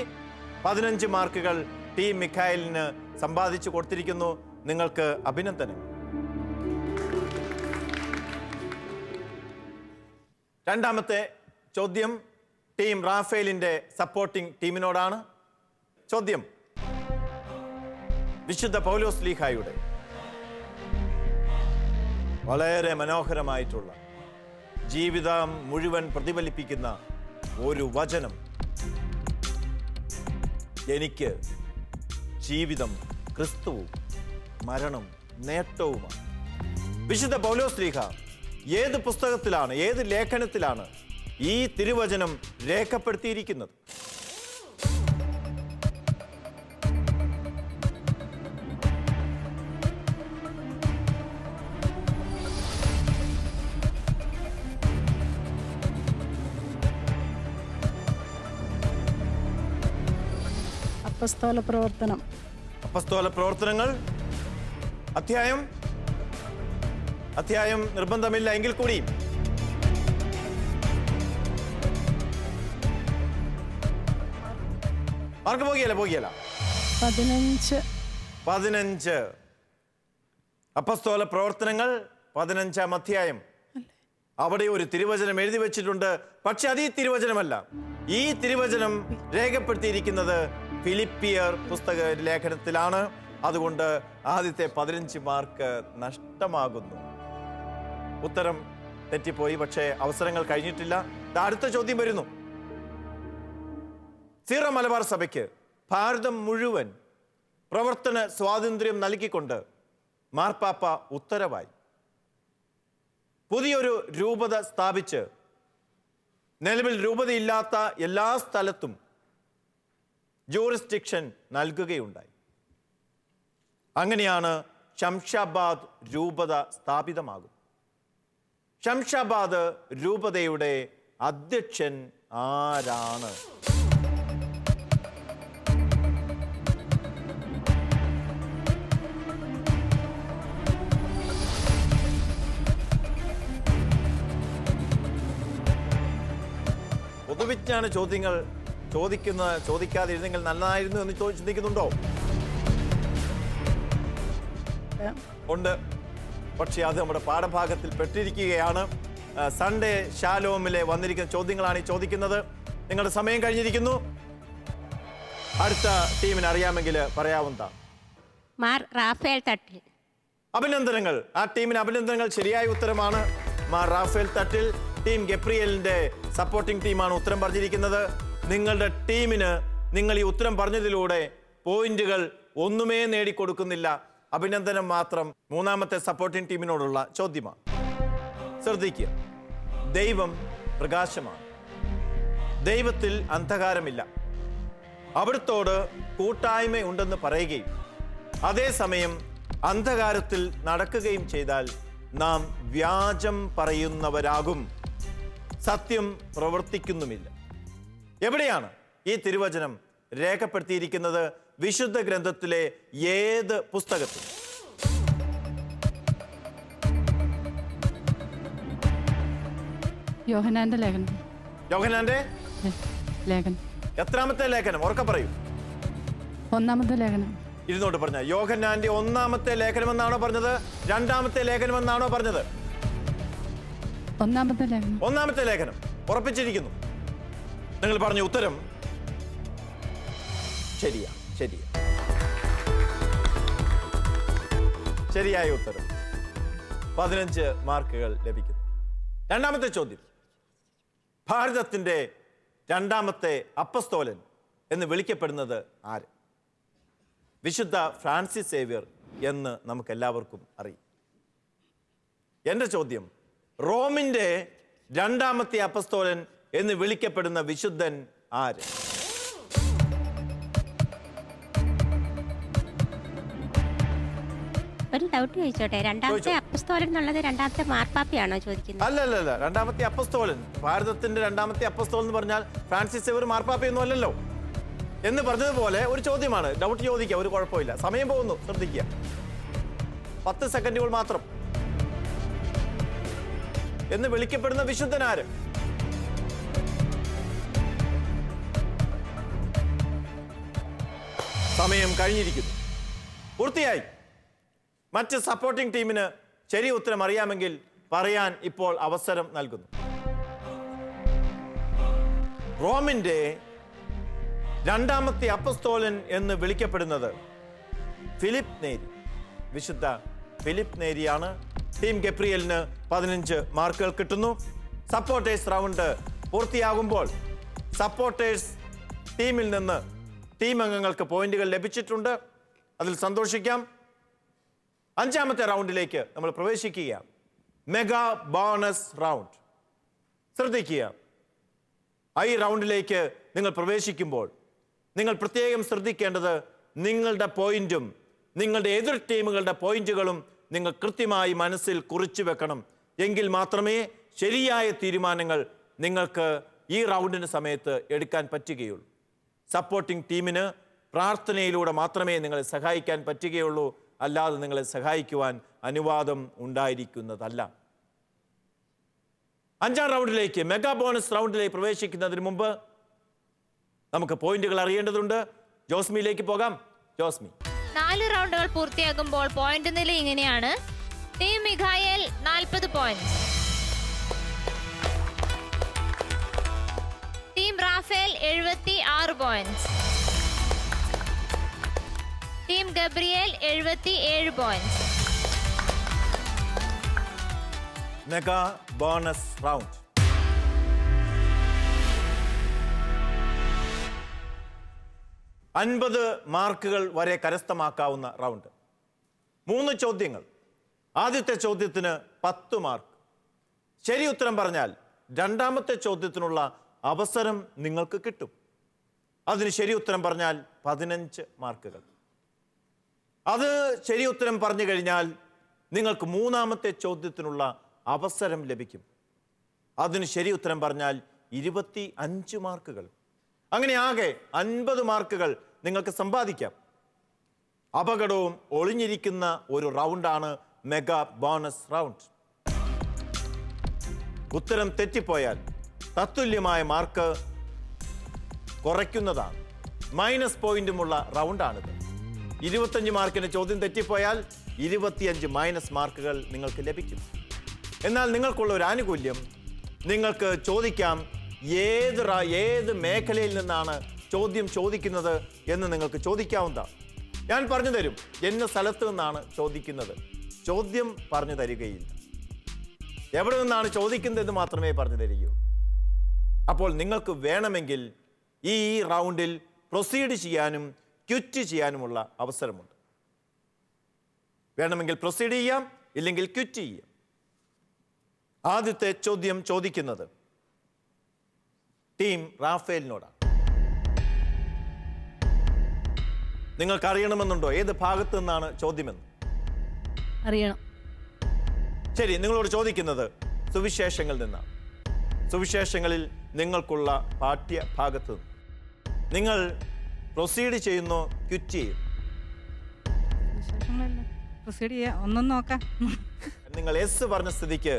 15 മാർക്കുകൾ ടീം മിഖായലിന് സമ്പാദിച്ചു കൊടുത്തിരിക്കുന്നു. നിങ്ങൾക്ക് അഭിനന്ദനം. രണ്ടാമത്തെ ചോദ്യം ടീം റാഫേലിന്റെ സപ്പോർട്ടിംഗ് ടീമിനോടാണ്. ചോദ്യം: വിശുദ്ധ പൗലോസ് ലീഹായുടെ വളരെ മനോഹരമായിട്ടുള്ള ജീവിതം മുഴുവൻ പ്രതിഫലിപ്പിക്കുന്ന ഒരു വചനം. എനിക്ക് ജീവിതം ക്രിസ്തുവും മരണം നേട്ടവുമാണ്. വിശുദ്ധ പൗലോസ് ലീഹ ഏത് പുസ്തകത്തിലാണ്, ഏത് ലേഖനത്തിലാണ് ഈ തിരുവചനം രേഖപ്പെടുത്തിയിരിക്കുന്നത്? അപ്പസ്തോല പ്രവർത്തനം. അപ്പസ്തോല പ്രവർത്തനങ്ങൾ അധ്യായം നിർബന്ധമില്ല എങ്കിൽ കൂടി മാർക്ക് പോകിയല്ല 15. അപ്പസ്തോല പ്രവർത്തനങ്ങൾ 15-ാം അധ്യായം. അവിടെ ഒരു തിരുവചനം എഴുതി വെച്ചിട്ടുണ്ട്. പക്ഷെ അത് ഈ തിരുവചനമല്ല. ഈ തിരുവചനം രേഖപ്പെടുത്തിയിരിക്കുന്നത് ഫിലിപ്പിയർ പുസ്തക ലേഖനത്തിലാണ്. അതുകൊണ്ട് ആദ്യത്തെ 15 മാർക്ക് നഷ്ടമാകുന്നു. ഉത്തരം തെറ്റിപ്പോയി, പക്ഷേ അവസരങ്ങൾ കഴിഞ്ഞിട്ടില്ല. അടുത്ത ചോദ്യം വരുന്നു. സീറോ മലബാർ സഭയ്ക്ക് ഭാരതം മുഴുവൻ പ്രവർത്തന സ്വാതന്ത്ര്യം നൽകിക്കൊണ്ട് മാർപ്പാപ്പ ഉത്തരവായി പുതിയൊരു രൂപത സ്ഥാപിച്ച് നിലവിൽ രൂപതയില്ലാത്ത എല്ലാ സ്ഥലത്തും ജൂറിസ്ഡിക്ഷൻ നൽകുകയുണ്ടായി. അങ്ങനെയാണ് ശംഷാബാദ് രൂപത സ്ഥാപിതമാകുന്നത്. ശംഷാബാദ് രൂപതയുടെ അധ്യക്ഷൻ ആരാണ്? പൊതുവിജ്ഞാന ചോദ്യങ്ങൾ ചോദിക്കാതിരുന്നെങ്കിൽ നല്ലതായിരുന്നു എന്ന് ചിന്തിക്കുന്നുണ്ടോ? ഉണ്ട്. പക്ഷേ അത് നമ്മുടെ പാഠഭാഗത്തിൽ പെട്ടിരിക്കുകയാണ്. സൺഡേ ഷാലോമിലെ വന്നിരിക്കുന്ന ചോദ്യങ്ങളാണ് ഈ ചോദിക്കുന്നത്. നിങ്ങളുടെ സമയം കഴിഞ്ഞിരിക്കുന്നു. അടുത്ത ടീമിന് അറിയാമെങ്കിൽ പറയാവുന്നതാണ്. മാർ റാഫേൽ തട്ടിൽ. അഭിനന്ദനങ്ങൾ. ആ ടീമിന് അഭിനന്ദനങ്ങൾ. ശരിയായ ഉത്തരമാണ് മാർ റാഫേൽ തട്ടിൽ. ടീം ഗബ്രിയലിന്റെ സപ്പോർട്ടിംഗ് ടീമാണ് ഉത്തരം പറഞ്ഞിരിക്കുന്നത്. നിങ്ങളുടെ ടീമിന് നിങ്ങൾ ഈ ഉത്തരം പറഞ്ഞതിലൂടെ പോയിന്റുകൾ ഒന്നുമേ നേടിക്കൊടുക്കുന്നില്ല. അഭിനന്ദനം മാത്രം. മൂന്നാമത്തെ സപ്പോർട്ടിംഗ് ടീമിനോടുള്ള ചോദ്യമാണ്. ശ്രദ്ധിക്കുക. ദൈവം പ്രകാശമാണ്. ദൈവത്തിൽ അന്ധകാരമില്ല. അവിടുത്തോട് കൂട്ടായ്മ ഉണ്ടെന്ന് പറയുകയും അതേസമയം അന്ധകാരത്തിൽ നടക്കുകയും ചെയ്താൽ നാം വ്യാജം പറയുന്നവരാകും, സത്യം പ്രവർത്തിക്കുന്നുമില്ല. എവിടെയാണ് ഈ തിരുവചനം രേഖപ്പെടുത്തിയിരിക്കുന്നത്? വിശുദ്ധ ഗ്രന്ഥത്തിലെ ഏത് പുസ്തകത്തിൽ? യോഹന്നാന്റെ ലേഖനം. യോഹന്നാന്റെ ലേഖനം എത്രാമത്തെ ലേഖനം? ഉറക്കെ പറയൂ. 1-ാമത്തെ ലേഖനം. ഇരുന്നോട്ട് പറഞ്ഞ യോഹന്നാന്റെ 1-ാമത്തെ ലേഖനം എന്നാണോ പറഞ്ഞത്? 2-ാമത്തെ ലേഖനം എന്നാണോ പറഞ്ഞത്? 1-ാമത്തെ ലേഖനം. 1-ാമത്തെ ലേഖനം ഉറപ്പിച്ചിരിക്കുന്നു. നിങ്ങൾ പറഞ്ഞ ഉത്തരം ശരിയാ. ശരിയായ ഉത്തരം. 15 മാർക്കുകൾ ലഭിക്കുന്നു. 2-ാമത്തെ ചോദ്യം. ഭാരതത്തിന്റെ 2-ാമത്തെ അപ്പസ്തോലൻ എന്ന് വിളിക്കപ്പെടുന്നത് ആര്? വിശുദ്ധ ഫ്രാൻസിസ് സേവ്യർ എന്ന് നമുക്ക് എല്ലാവർക്കും അറിയാം. എൻ്റെ ചോദ്യം, റോമിന്റെ 2-ാമത്തെ അപ്പസ്തോലൻ എന്ന് വിളിക്കപ്പെടുന്ന വിശുദ്ധൻ ആര്? ഒരു ഡൗട്ട് ചോദിച്ചോട്ടെ, 2-ാമത്തെ അപ്പസ്തോലൻ എന്നുള്ളത് 2-ാമത്തെ മാർപ്പാപ്പയാണോ ചോദിക്കുന്നത്? അല്ലല്ല, 2-ാമത്തെ അപ്പസ്തോലൻ, ഭാരതത്തിന്റെ 2-ാമത്തെ അപ്പസ്തോലൻ എന്ന് പറഞ്ഞാൽ ഫ്രാൻസിസ് സേവ്യർ മാർപ്പാപ്പയൊന്നും അല്ലല്ലോ എന്ന് പറഞ്ഞതുപോലെ ഒരു ചോദ്യമാണ്. ഡൗട്ട് ചോദിക്കുക, ഒരു കുഴപ്പമില്ല. സമയം പോകുന്നു, ശ്രദ്ധിക്കുക. 10 സെക്കൻഡുകൾ മാത്രം. എന്ന് വിളിക്കപ്പെടുന്ന വിശുദ്ധൻ ആര്? സമയം കഴിഞ്ഞിരിക്കുന്നു, പൂർത്തിയായി. മറ്റ് സപ്പോർട്ടിംഗ് ടീമിന് ശരി ഉത്തരം അറിയാമെങ്കിൽ പറയാൻ ഇപ്പോൾ അവസരം നൽകുന്നു. റോമിന്റെ 2-ാമത്തെ അപ്പസ്തോലൻ എന്ന് വിളിക്കപ്പെടുന്നത് ഫിലിപ്പ് നേരി, വിശുദ്ധ ഫിലിപ്പ് നേരിയാണ്. ടീം ഗബ്രിയലിന് 15 മാർക്കുകൾ കിട്ടുന്നു. സപ്പോർട്ടേഴ്സ് റൗണ്ട് പൂർത്തിയാകുമ്പോൾ സപ്പോർട്ടേഴ്സ് ടീമിൽ നിന്ന് ടീം അംഗങ്ങൾക്ക് പോയിന്റുകൾ ലഭിച്ചിട്ടുണ്ട്. അതിൽ സന്തോഷിക്കാം. 5-ാമത്തെ റൗണ്ടിലേക്ക് നമ്മൾ പ്രവേശിക്കുകയാണ്. Mega bonus round. ശ്രദ്ധിക്കുക, ഈ റൗണ്ടിലേക്ക് നിങ്ങൾ പ്രവേശിക്കുമ്പോൾ നിങ്ങൾ പ്രത്യേകം ശ്രദ്ധിക്കേണ്ടത് നിങ്ങളുടെ പോയിന്റും നിങ്ങളുടെ എതിർ ടീമുകളുടെ പോയിന്റുകളും നിങ്ങൾ കൃത്യമായി മനസ്സിൽ കുറിച്ചു വെക്കണം. എങ്കിൽ മാത്രമേ ശരിയായ തീരുമാനങ്ങൾ നിങ്ങൾക്ക് ഈ റൗണ്ടിന് സമയത്ത് എടുക്കാൻ പറ്റുകയുള്ളൂ. സപ്പോർട്ടിംഗ് ടീമിന് പ്രാർത്ഥനയിലൂടെ മാത്രമേ നിങ്ങളെ സഹായിക്കാൻ പറ്റുകയുള്ളൂ, അല്ലാതെ നിങ്ങളെ സഹായിക്കുവാൻ അനുവാദം ഉണ്ടായിരിക്കുന്നതല്ല. 5-ാം റൗണ്ടിലേക്ക്, മെഗാ ബോണസ് റൗണ്ടിലേക്ക് പ്രവേശിക്കുന്നതിന് മുമ്പ് നമുക്ക് പോയിന്റുകൾ അറിയേണ്ടതുണ്ട്. ജോസ്മിയിലേക്ക് പോകാം. ജോസ്മി, 4 റൗണ്ടുകൾ പൂർത്തിയാകുമ്പോൾ പോയിന്റ് നില ഇങ്ങനെയാണ്. Team Michael 40 point, team Raphael 76 point, team Gabriel 77 point. Mega bonus round. അൻപത് മാർക്കുകൾ വരെ കരസ്ഥമാക്കാവുന്ന റൗണ്ട്. 3 ചോദ്യങ്ങൾ. ആദ്യത്തെ ചോദ്യത്തിന് 10 മാർക്ക്. ശരി ഉത്തരം പറഞ്ഞാൽ 2-ാമത്തെ ചോദ്യത്തിനുള്ള അവസരം നിങ്ങൾക്ക് കിട്ടും. അതിന് ശരി ഉത്തരം പറഞ്ഞാൽ 15 മാർക്കുകൾ. അത് ശരി ഉത്തരം പറഞ്ഞു കഴിഞ്ഞാൽ നിങ്ങൾക്ക് 3-ാമത്തെ ചോദ്യത്തിനുള്ള അവസരം ലഭിക്കും. അതിന് ശരി ഉത്തരം പറഞ്ഞാൽ 25 മാർക്കുകൾ. അങ്ങനെ ആകെ 50 മാർക്കുകൾ നിങ്ങൾക്ക് സമ്പാദിക്കാം. അപകടവും ഒളിഞ്ഞിരിക്കുന്ന ഒരു റൗണ്ടാണ് മെഗാ ബോണസ് റൗണ്ട്. ഉത്തരം തെറ്റിപ്പോയാൽ തത്തുല്യമായ മാർക്ക് കുറയ്ക്കുന്നതാണ്. മൈനസ് പോയിന്റുമുള്ള റൗണ്ടാണിത്. 25 മാർക്കിന് ചോദ്യം തെറ്റിപ്പോയാൽ 25 മൈനസ് മാർക്കുകൾ നിങ്ങൾക്ക് ലഭിക്കും. എന്നാൽ നിങ്ങൾക്കുള്ള ഒരു ആനുകൂല്യം, നിങ്ങൾക്ക് ചോദിക്കാം ഏത് മേഖലയിൽ നിന്നാണ് ചോദ്യം ചോദിക്കുന്നത് എന്ന് നിങ്ങൾക്ക് ചോദിക്കാവുന്നതാണ്. ഞാൻ പറഞ്ഞു തരും എന്ന സ്ഥലത്ത് നിന്നാണ് ചോദിക്കുന്നത്. ചോദ്യം പറഞ്ഞു തരികയില്ല. എവിടെ നിന്നാണ് ചോദിക്കുന്നതെന്ന് മാത്രമേ പറഞ്ഞു തരികയുള്ളൂ. അപ്പോൾ നിങ്ങൾക്ക് വേണമെങ്കിൽ ഈ റൗണ്ടിൽ പ്രൊസീഡ് ചെയ്യാനും ക്വിറ്റ് ചെയ്യാനുമുള്ള അവസരമുണ്ട്. വേണമെങ്കിൽ പ്രൊസീഡ് ചെയ്യാം, ഇല്ലെങ്കിൽ ക്വിറ്റ് ചെയ്യാം. ആദ്യത്തെ ചോദ്യം ചോദിക്കുന്നത് ടീം റാഫേലിനോടാണ്. നിങ്ങൾക്ക് അറിയണമെന്നുണ്ടോ ഏത് ഭാഗത്തു നിന്നാണ് ചോദ്യമെന്ന്? അറിയണം. ശരി, നിങ്ങളോട് ചോദിക്കുന്നത് സുവിശേഷങ്ങളിൽ നിന്നാണ്. സുവിശേഷങ്ങളിൽ നിങ്ങൾക്കുള്ള പാഠ്യഭാഗത്ത് നിന്ന് നിങ്ങൾ പ്രൊസീഡ് ചെയ്യുന്നു, ക്വിറ്റ് ചെയ്യും? വിശേഷങ്ങളല്ലേ പ്രൊസീഡ് ചെയ്യാം, ഒന്നും നോക്കാം. നിങ്ങൾ എസ് പറഞ്ഞ സ്ഥിതിക്ക്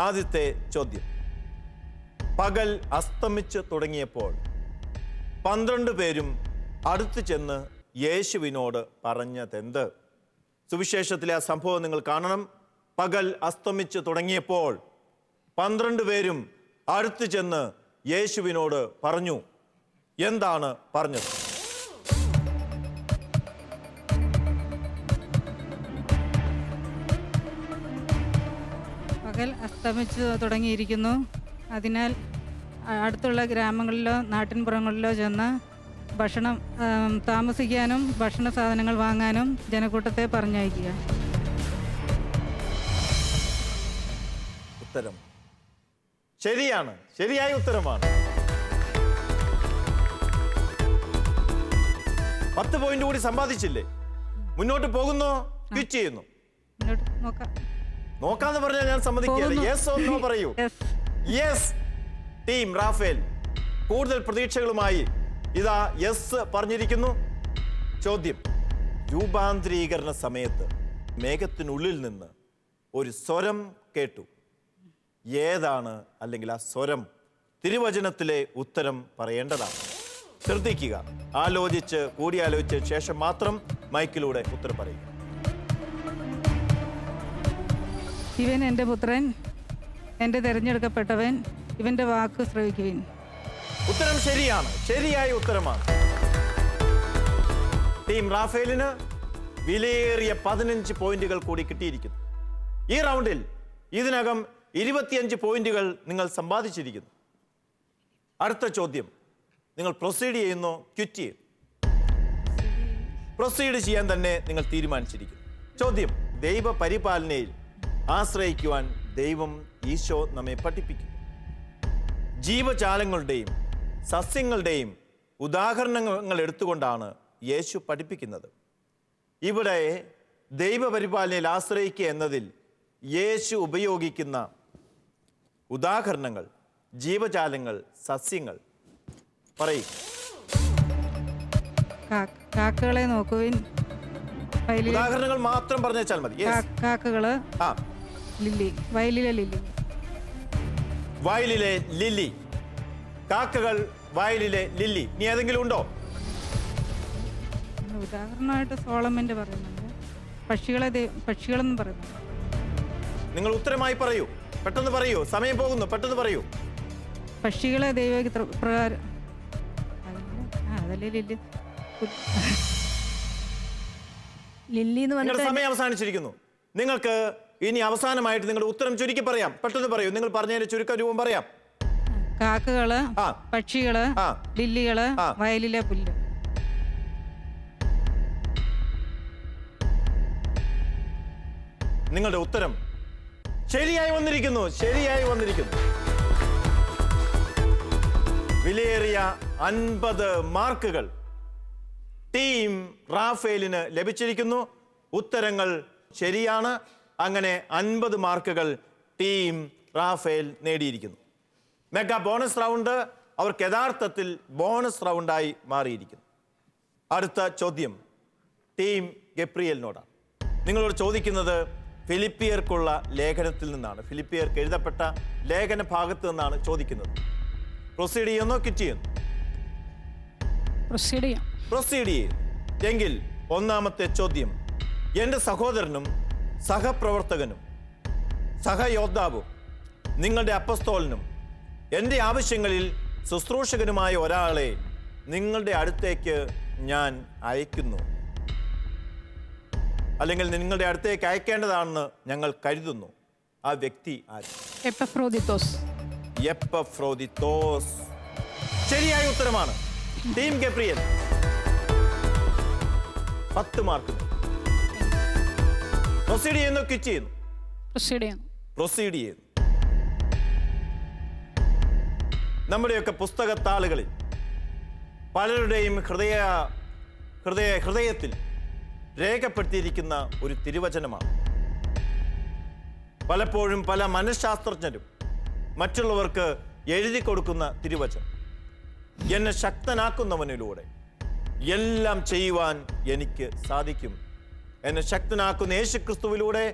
ആദ്യത്തെ ചോദ്യം. പകൽ അസ്തമിച്ച് തുടങ്ങിയപ്പോൾ 12 പേരും അടുത്തു ചെന്ന് യേശുവിനോട് പറഞ്ഞതെന്ത്? സുവിശേഷത്തിലെ ആ സംഭവം നിങ്ങൾ കാണണം. പകൽ അസ്തമിച്ച് തുടങ്ങിയപ്പോൾ 12 പേരും അടുത്തു ചെന്ന് യേശുവിനോട് പറഞ്ഞു. എന്താണ് പറഞ്ഞത്? പകൽ അസ്തമിച്ച് തുടങ്ങിയിരിക്കുന്നു. അതിനാൽ അടുത്തുള്ള ഗ്രാമങ്ങളിലോ നാട്ടിൻപുറങ്ങളിലോ ചെന്ന് ഭക്ഷണം താമസിക്കാനും ഭക്ഷണ സാധനങ്ങൾ വാങ്ങാനും ജനക്കൂട്ടത്തെ പറഞ്ഞയക്കുക. ഉത്തരം ശരിയാണ്, ശരിയായ ഉത്തരമാണ്. 10 പോയിന്റ് കൂടി സമ്പാദിച്ചില്ലേ? മുന്നോട്ട് പോകുന്നോ, ക്വിറ്റ് ചെയ്യുന്നു? മുന്നോട്ട് നോക്കാം. നോക്കാന്ന് പറഞ്ഞാൽ ഞാൻ സമ്മതിക്കുകയല്ല. യെസ് ഓർ നോ പറയൂ. യെസ്. ടീം റാഫേൽ കൂടുതൽ പ്രതീക്ഷകളുമായി ഇതാ യെസ് പറഞ്ഞിരിക്കുന്നു. ചോദ്യം: രൂപാന്തരീകരണ സമയത്ത് മേഘത്തിനുള്ളിൽ നിന്ന് ഒരു സ്വരം കേട്ടു. ഏതാണ്? അല്ലെങ്കിൽ ആ സ്വരം തിരുവചനത്തിലെ ഉത്തരം പറയേണ്ടതാണ്. ശ്രദ്ധിക്കുക, ആലോചിച്ച് കൂടിയാലോചിച്ച ശേഷം മാത്രം മൈക്കിലൂടെ ഉത്തരം പറയുക. ഇവൻ എൻ്റെ പുത്രൻ, എൻ്റെ തിരഞ്ഞെടുക്കപ്പെട്ടവൻ, ഇവൻ്റെ വാക്ക് ശ്രവിക്കുവിൻ. ഉത്തരം ശരിയാണ്, ശരിയായ ഉത്തരമാണ്. ടീം റാഫേലിന് വിലയേറിയ 15 പോയിന്റുകൾ കൂടി കിട്ടിയിരിക്കുന്നു. ഈ റൗണ്ടിൽ ഇതിനകം 25 പോയിന്റുകൾ നിങ്ങൾ സമ്പാദിച്ചിരിക്കുന്നു. അടുത്ത ചോദ്യം: നിങ്ങൾ പ്രൊസീഡ് ചെയ്യുന്നു, ക്വിറ്റ് ചെയ്യും? പ്രൊസീഡ് ചെയ്യാൻ തന്നെ നിങ്ങൾ തീരുമാനിച്ചിരിക്കുന്നു. ചോദ്യം: ദൈവ പരിപാലനയിൽ ആശ്രയിക്കുവാൻ ദൈവം ഈശോ നമ്മെ പഠിപ്പിക്കുന്നു. ജീവജാലങ്ങളുടെയും സസ്യങ്ങളുടെയും ഉദാഹരണങ്ങൾ എടുത്തുകൊണ്ടാണ് യേശു പഠിപ്പിക്കുന്നത്. ഇവിടെ ദൈവപരിപാലനയിൽ ആശ്രയിക്കുക എന്നതിൽ യേശു ഉപയോഗിക്കുന്ന ഉദാഹരണങ്ങൾ, ജീവജാലങ്ങൾ, സസ്യങ്ങൾ പറയും. കാക്കകളെ നോക്കുവിൻ. ഉദാഹരണങ്ങൾ മാത്രം പറഞ്ഞാൽ മതി. കാക്കകള്, ലില്ലി, വയലിലെ ലില്ലി. വയലിലെ ലില്ലി. കാക്കകൾ, വയലിലെ ലില്ലി. ഇനി ഏതെങ്കിലും ഉണ്ടോ? ഉദാഹരണമായിട്ട് സോളമന്റെ പറയുന്നുണ്ട്. പക്ഷികളെന്ന് പറയുന്നു. നിങ്ങൾ ഉത്തരമായി പറയൂ, പെട്ടെന്ന് പറയൂ, സമയം പോകുന്നു, പെട്ടെന്ന് പറയൂ. പക്ഷികളെ ദൈവപ്രകാരം അതല്ലേ ലില്ലി. ലില്ലി എന്ന് നിങ്ങളുടെ പറഞ്ഞിട്ട് സമയം അവസാനിച്ചിരിക്കുന്നു. നിങ്ങൾക്ക് ഇനി അവസാനമായിട്ട് നിങ്ങളുടെ ഉത്തരം ചുരുക്കി പറയാം. പെട്ടെന്ന് പറയൂ, നിങ്ങൾ പറഞ്ഞതിന്റെ ചുരുക്ക രൂപം പറയാം. കാക്കകള്, പക്ഷികള്, ലില്ലികള്, വയലിലെ പുല്ല്. നിങ്ങളുടെ ഉത്തരം ശരിയായി വന്നിരിക്കുന്നു, ശരിയായി വന്നിരിക്കുന്നു. വിലയേറിയ 50 മാർക്കുകൾ ടീം റാഫേലിന് ലഭിച്ചിരിക്കുന്നു. ഉത്തരങ്ങൾ ശരിയാണ്. അങ്ങനെ 50 മാർക്കുകൾ ടീം റാഫേൽ നേടിയിരിക്കുന്നു. മെഗാ ബോണസ് റൗണ്ട് അവർക്ക് യഥാർത്ഥത്തിൽ ബോണസ് റൗണ്ടായി മാറിയിരിക്കുന്നു. അടുത്ത ചോദ്യം ടീം ഗബ്രിയേലിനോടാണ്. നിങ്ങളോട് ചോദിക്കുന്നത് ഫിലിപ്പിയർക്കുള്ള ലേഖനത്തിൽ നിന്നാണ്. ഫിലിപ്പിയർക്ക് എഴുതപ്പെട്ട ലേഖന ഭാഗത്ത് നിന്നാണ് ചോദിക്കുന്നത്. പ്രൊസീഡ് ചെയ്യുന്നോ, ക്വിറ്റ് ചെയ്യുന്നു? പ്രൊസീഡ് ചെയ്യാം. പ്രൊസീഡ് ചെയ്യും. എങ്കിൽ ഒന്നാമത്തെ ചോദ്യം: എൻ്റെ സഹോദരനും സഹപ്രവർത്തകനും സഹയോദ്ധാവും നിങ്ങളുടെ അപ്പസ്തോലനും എൻ്റെ ആവശ്യങ്ങളിൽ ശുശ്രൂഷകനുമായ ഒരാളെ നിങ്ങളുടെ അടുത്തേക്ക് ഞാൻ അയക്കുന്നു, അല്ലെങ്കിൽ നിങ്ങളുടെ അടുത്തേക്ക് അയക്കേണ്ടതാണെന്ന് ഞങ്ങൾ കരുതുന്നു. ആ വ്യക്തി ആര്? എപ്പഫ്രോദിത്തോസ്. എപ്പഫ്രോദിത്തോസ് ശരിയായ ഉത്തരമാണ്. Team Gabriel 10 mark. പ്രൊസീഡ് ചെയ്യുന്നു, ക്വിറ്റ് ചെയ്യുന്നു? പ്രൊസീഡ് ചെയ്യുന്നു. പ്രൊസീഡ് ചെയ്യുന്നു. നമ്മുടെയൊക്കെ പുസ്തകത്താളുകളിൽ പലരുടെയും ഹൃദയത്തിൽ രേഖപ്പെടുത്തിയിരിക്കുന്ന ഒരു തിരുവചനമാണ്. പലപ്പോഴും പല മനഃശാസ്ത്രജ്ഞരും മറ്റുള്ളവർക്ക് എഴുതി കൊടുക്കുന്ന തിരുവചനം, എന്നെ ശക്തനാക്കുന്നവനിലൂടെ എല്ലാം ചെയ്യുവാൻ എനിക്ക് സാധിക്കും, എന്നെ ശക്തനാക്കുന്ന യേശുക്രിസ്തുവിലൂടെ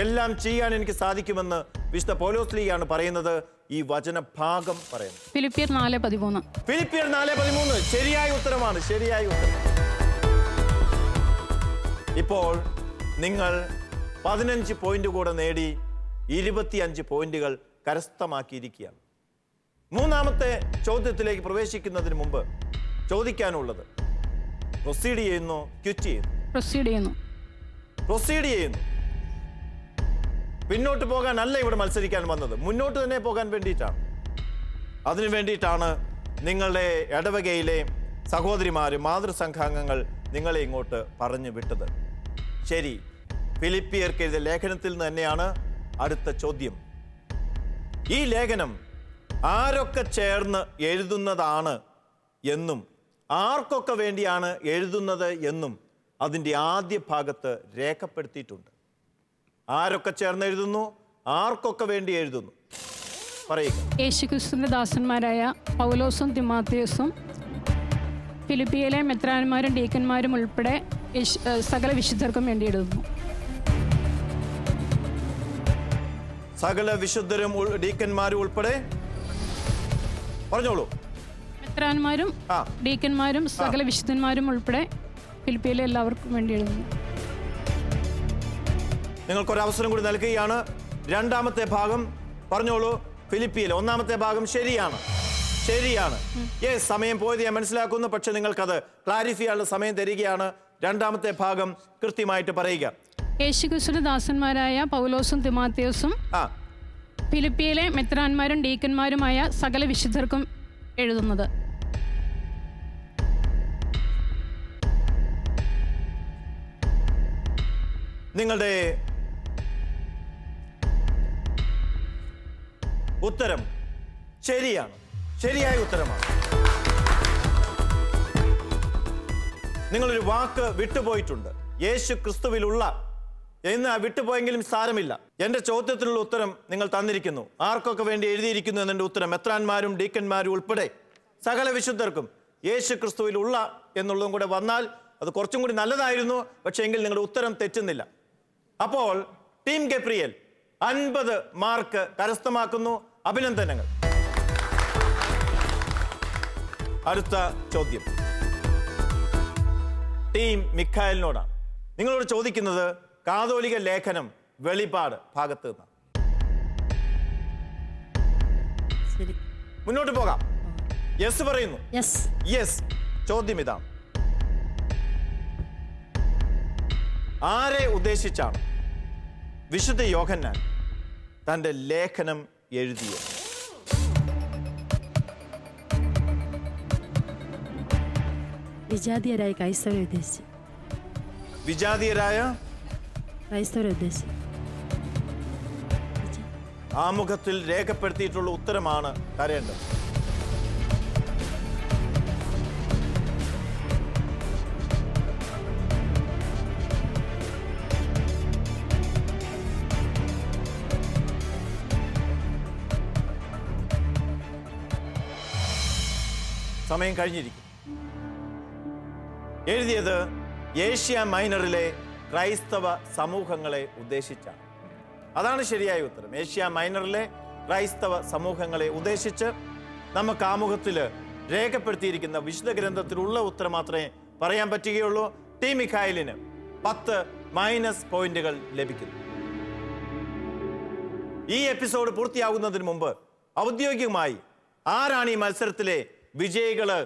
എല്ലാം ചെയ്യാൻ എനിക്ക് സാധിക്കുമെന്ന് വിശുദ്ധ പൗലോസ്ലീഹയാണ് പറയുന്നത്. ഈ വചനഭാഗം പറയുന്നത് ഫിലിപ്പിയർ 4:13. ഫിലിപ്പിയർ 4:13 ശരിയായ ഉത്തരമാണ്, ശരിയായ ഉത്തരം. ഇപ്പോൾ നിങ്ങൾ 15 പോയിന്റ് കൂടെ നേടി 25 പോയിന്റുകൾ കരസ്ഥമാക്കിയിരിക്കുകയാണ്. മൂന്നാമത്തെ ചോദ്യത്തിലേക്ക് പ്രവേശിക്കുന്നതിന് മുമ്പ് ചോദിക്കാനുള്ളത്, പ്രൊസീഡ് ചെയ്യുന്നു, ക്വിറ്റ് ചെയ്യുന്നു? പ്രൊസീഡ് ചെയ്യുന്നു. പിന്നോട്ട് പോകാനല്ല ഇവിടെ മത്സരിക്കാൻ വന്നത്, മുന്നോട്ട് തന്നെ പോകാൻ വേണ്ടിയിട്ടാണ്. അതിനു വേണ്ടിയിട്ടാണ് നിങ്ങളുടെ ഇടവകയിലെ സഹോദരിമാര്, മാതൃസംഘാംഗങ്ങൾ നിങ്ങളെ ഇങ്ങോട്ട് പറഞ്ഞു വിട്ടത്. ശരി, ഫിലിപ്പിയർക്ക് എഴുതിയ ലേഖനത്തിൽ നിന്ന് തന്നെയാണ് അടുത്ത ചോദ്യം. ഈ ലേഖനം ആരൊക്കെ ചേർന്ന് എഴുതുന്നതാണ് എന്നും ആർക്കൊക്കെ വേണ്ടിയാണ് എഴുതുന്നത് എന്നും അതിൻ്റെ ആദ്യ ഭാഗത്ത് രേഖപ്പെടുത്തിയിട്ടുണ്ട്. ആരൊക്കെ ചേർന്ന് എഴുതുന്നു, ആർക്കൊക്കെ വേണ്ടി എഴുതുന്നു, പറയുക. യേശുക്രിസ്തുവിന്റെ ദാസന്മാരായ പൗലോസും തിമോഥെയോസും ഫിലിപ്പിയിലെ മെത്രാന്മാരും ഡീക്കന്മാരും ഉൾപ്പെടെ സകല വിശുദ്ധർക്കും വേണ്ടി എഴുതുന്നു. സകല വിശുദ്ധരും ഡീക്കന്മാരും ഉൾപ്പെടെ, പറഞ്ഞോളൂ. മെത്രാന്മാരും ഡീക്കന്മാരും സകല വിശുദ്ധന്മാരും ഉൾപ്പെടെ ഫിലിപ്പിയിലെ എല്ലാവർക്കും വേണ്ടി എഴുതുന്നു. നിങ്ങൾക്കൊരവസരം കൂടി നൽകുകയാണ്. രണ്ടാമത്തെ ഭാഗം പറഞ്ഞോളൂ. ഫിലിപ്പിയിൽ ഒന്നാമത്തെ ഭാഗം ശരിയാണ്, ശരിയാണ്. സമയം പോയത് ഞാൻ മനസ്സിലാക്കുന്നു, പക്ഷെ നിങ്ങൾക്കത് ക്ലാരിഫൈ ചെയ്യാനുള്ള സമയം തരികയാണ്. രണ്ടാമത്തെ ഭാഗം കൃത്യമായിട്ട് പറയുക. യേശുക്രിസ്തുവിന്റെ ദാസന്മാരായ പൗലോസും തിമോഥെയോസും ഫിലിപ്പിയിലെ മെത്രാന്മാരും ഡീക്കന്മാരുമായ സകല വിശുദ്ധർക്കും എഴുതുന്നത്. നിങ്ങളുടെ ഉത്തരം ശരിയാണ്, ശരിയായ ഉത്തരമാണ്. നിങ്ങളൊരു വാക്ക് വിട്ടുപോയിട്ടുണ്ട്, യേശു ക്രിസ്തുവിലുള്ള എന്ന്. വിട്ടുപോയെങ്കിലും സാരമില്ല. എൻ്റെ ചോദ്യത്തിനുള്ള ഉത്തരം നിങ്ങൾ തന്നിരിക്കുന്നു. ആർക്കൊക്കെ വേണ്ടി എഴുതിയിരിക്കുന്നു എന്നതിൻ്റെ ഉത്തരം മെത്രാന്മാരും ഡീക്കന്മാരും ഉൾപ്പെടെ സകല വിശുദ്ധർക്കും യേശു ക്രിസ്തുവിലുള്ള എന്നുള്ളതും കൂടെ വന്നാൽ അത് കുറച്ചും കൂടി നല്ലതായിരുന്നു. പക്ഷേ എങ്കിൽ നിങ്ങളുടെ ഉത്തരം തെറ്റുന്നില്ല. അപ്പോൾ ടീം ഗബ്രിയേൽ 50 മാർക്ക് കരസ്ഥമാക്കുന്നു. അഭിനന്ദനങ്ങൾ. അടുത്ത ചോദ്യം ടീം മിഖായലിനോടാണ്. നിങ്ങളോട് ചോദിക്കുന്നത് കാതോലിക ലേഖനം വെളിപാട് ഭാഗത്ത് നിന്നാണ്. മുന്നോട്ട് പോകാം. യെസ് പറയുന്നു. യെസ്. ചോദ്യം ഇതാണ്, ആരെ ഉദ്ദേശിച്ചാണ് വിശുദ്ധ യോഹന്നാൻ തൻ്റെ ലേഖനം എഴുതിയത്? വിജാതീയരായ ക്രൈസ്തവരെ ഉദ്ദേശിച്ച്. വിജാതീയരായ ക്രൈസ്തവരെ ഉദ്ദേശിച്ച്. ആമുഖത്തിൽ രേഖപ്പെടുത്തിയിട്ടുള്ള ഉത്തരമാണ് തരേണ്ടത്. സമയം കഴിഞ്ഞിരിക്കും. എഴുതിയത് ഏഷ്യ മൈനറിലെ ക്രൈസ്തവ സമൂഹങ്ങളെ ഉദ്ദേശിച്ചാണ്. അതാണ് ശരിയായ ഉത്തരം. ഏഷ്യ മൈനറിലെ ക്രൈസ്തവ സമൂഹങ്ങളെ ഉദ്ദേശിച്ച് നമുക്ക് ആമുഖത്തിൽ രേഖപ്പെടുത്തിയിരിക്കുന്ന വിശുദ്ധ ഗ്രന്ഥത്തിലുള്ള ഉത്തരം മാത്രമേ പറയാൻ പറ്റുകയുള്ളൂ. ടീം മിഖായലിന് 10 പോയിന്റുകൾ ലഭിക്കുന്നു. ഈ എപ്പിസോഡ് പൂർത്തിയാകുന്നതിന് മുമ്പ് ഔദ്യോഗികമായി ആരാണ് ഈ മത്സരത്തിലെ വിജയികള്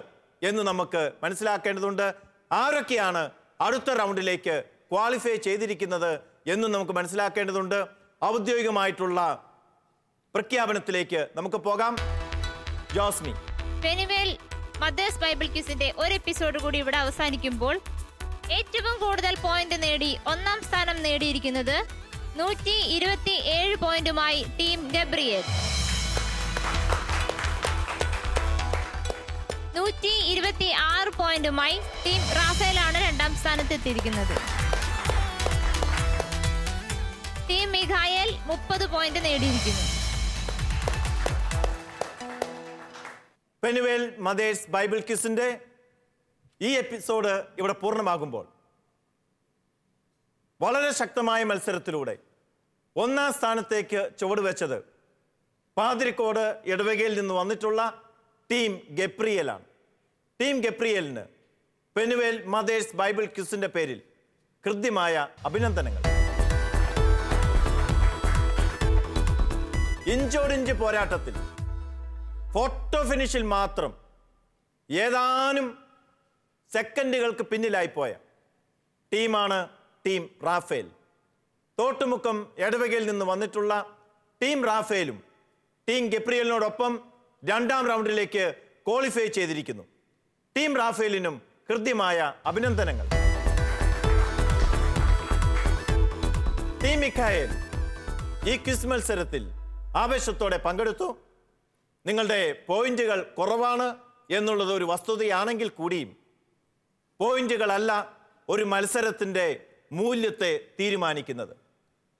എന്ന് നമുക്ക് മനസ്സിലാക്കേണ്ടതുണ്ട്. ആരൊക്കെയാണ് അടുത്ത റൗണ്ടിലേക്ക് ക്വാളിഫൈ ചെയ്തിരിക്കുന്നത് എന്നും നമുക്ക് മനസ്സിലാക്കേണ്ടതുണ്ട്. ഔദ്യോഗികമായിട്ടുള്ള പ്രഖ്യാപനത്തിലേക്ക് നമുക്ക് പോകാം. ജോസ്മി. പെനുവേൽ മദേഴ്സ് ബൈബിൾ ക്വിസിന്റെ ഒരു എപ്പിസോഡ് കൂടി ഇവിടെ അവസാനിക്കുമ്പോൾ ഏറ്റവും കൂടുതൽ പോയിന്റ് നേടി ഒന്നാം സ്ഥാനം നേടിയിരിക്കുന്നത് 127 പോയിന്റുമായി ടീം ഗബ്രിയേൽ. 126 പോയിന്റുമായി ടീം റാഫേലാണ് രണ്ടാം സ്ഥാനത്ത് എത്തിയിരിക്കുന്നത്. ടീം മിഖായേൽ 30 പോയിന്റ് നേടിയിരിക്കുന്നു. പെനുവേൽ മദേഴ്സ് ബൈബിൾ ക്വിസിന്റെ ഈ എപ്പിസോഡ് ഇവിടെ പൂർണ്ണമാകുമ്പോൾ വളരെ ശക്തമായ മത്സരത്തിലൂടെ 1ാം സ്ഥാനത്തേക്ക് ചുവടുവെച്ചത് പാതിരിക്കോട് ഇടവകയിൽ നിന്ന് വന്നിട്ടുള്ള ടീം ഗബ്രിയേലാണ്. ടീം ഗബ്രിയേലിന് പെനുവേൽ മദേഴ്സ് ബൈബിൾ ക്വിസിന്റെ പേരിൽ കൃത്യമായ അഭിനന്ദനങ്ങൾ. ഇഞ്ചോടിഞ്ച് പോരാട്ടത്തിൽ ഫോട്ടോ ഫിനിഷിൽ മാത്രം ഏതാനും സെക്കൻഡുകൾക്ക് പിന്നിലായിപ്പോയ ടീമാണ് ടീം റാഫേൽ. തോട്ടുമുക്കം ഇടവകയിൽ നിന്ന് വന്നിട്ടുള്ള ടീം റാഫേലും ടീം ഗബ്രിയേലിനോടൊപ്പം 2ാം റൗണ്ടിലേക്ക് ക്വാളിഫൈ ചെയ്തിരിക്കുന്നു. ടീം റാഫേലിനും ഹൃദ്യമായ അഭിനന്ദനങ്ങൾ. ടീം മിഖായേൽ ഈ ക്വിസ് മത്സരത്തിൽ ആവേശത്തോടെ പങ്കെടുത്തു. നിങ്ങളുടെ പോയിന്റുകൾ കുറവാണ് എന്നുള്ളത് ഒരു വസ്തുതയാണെങ്കിൽ കൂടിയും പോയിന്റുകളല്ല ഒരു മത്സരത്തിൻ്റെ മൂല്യത്തെ തീരുമാനിക്കുന്നത്.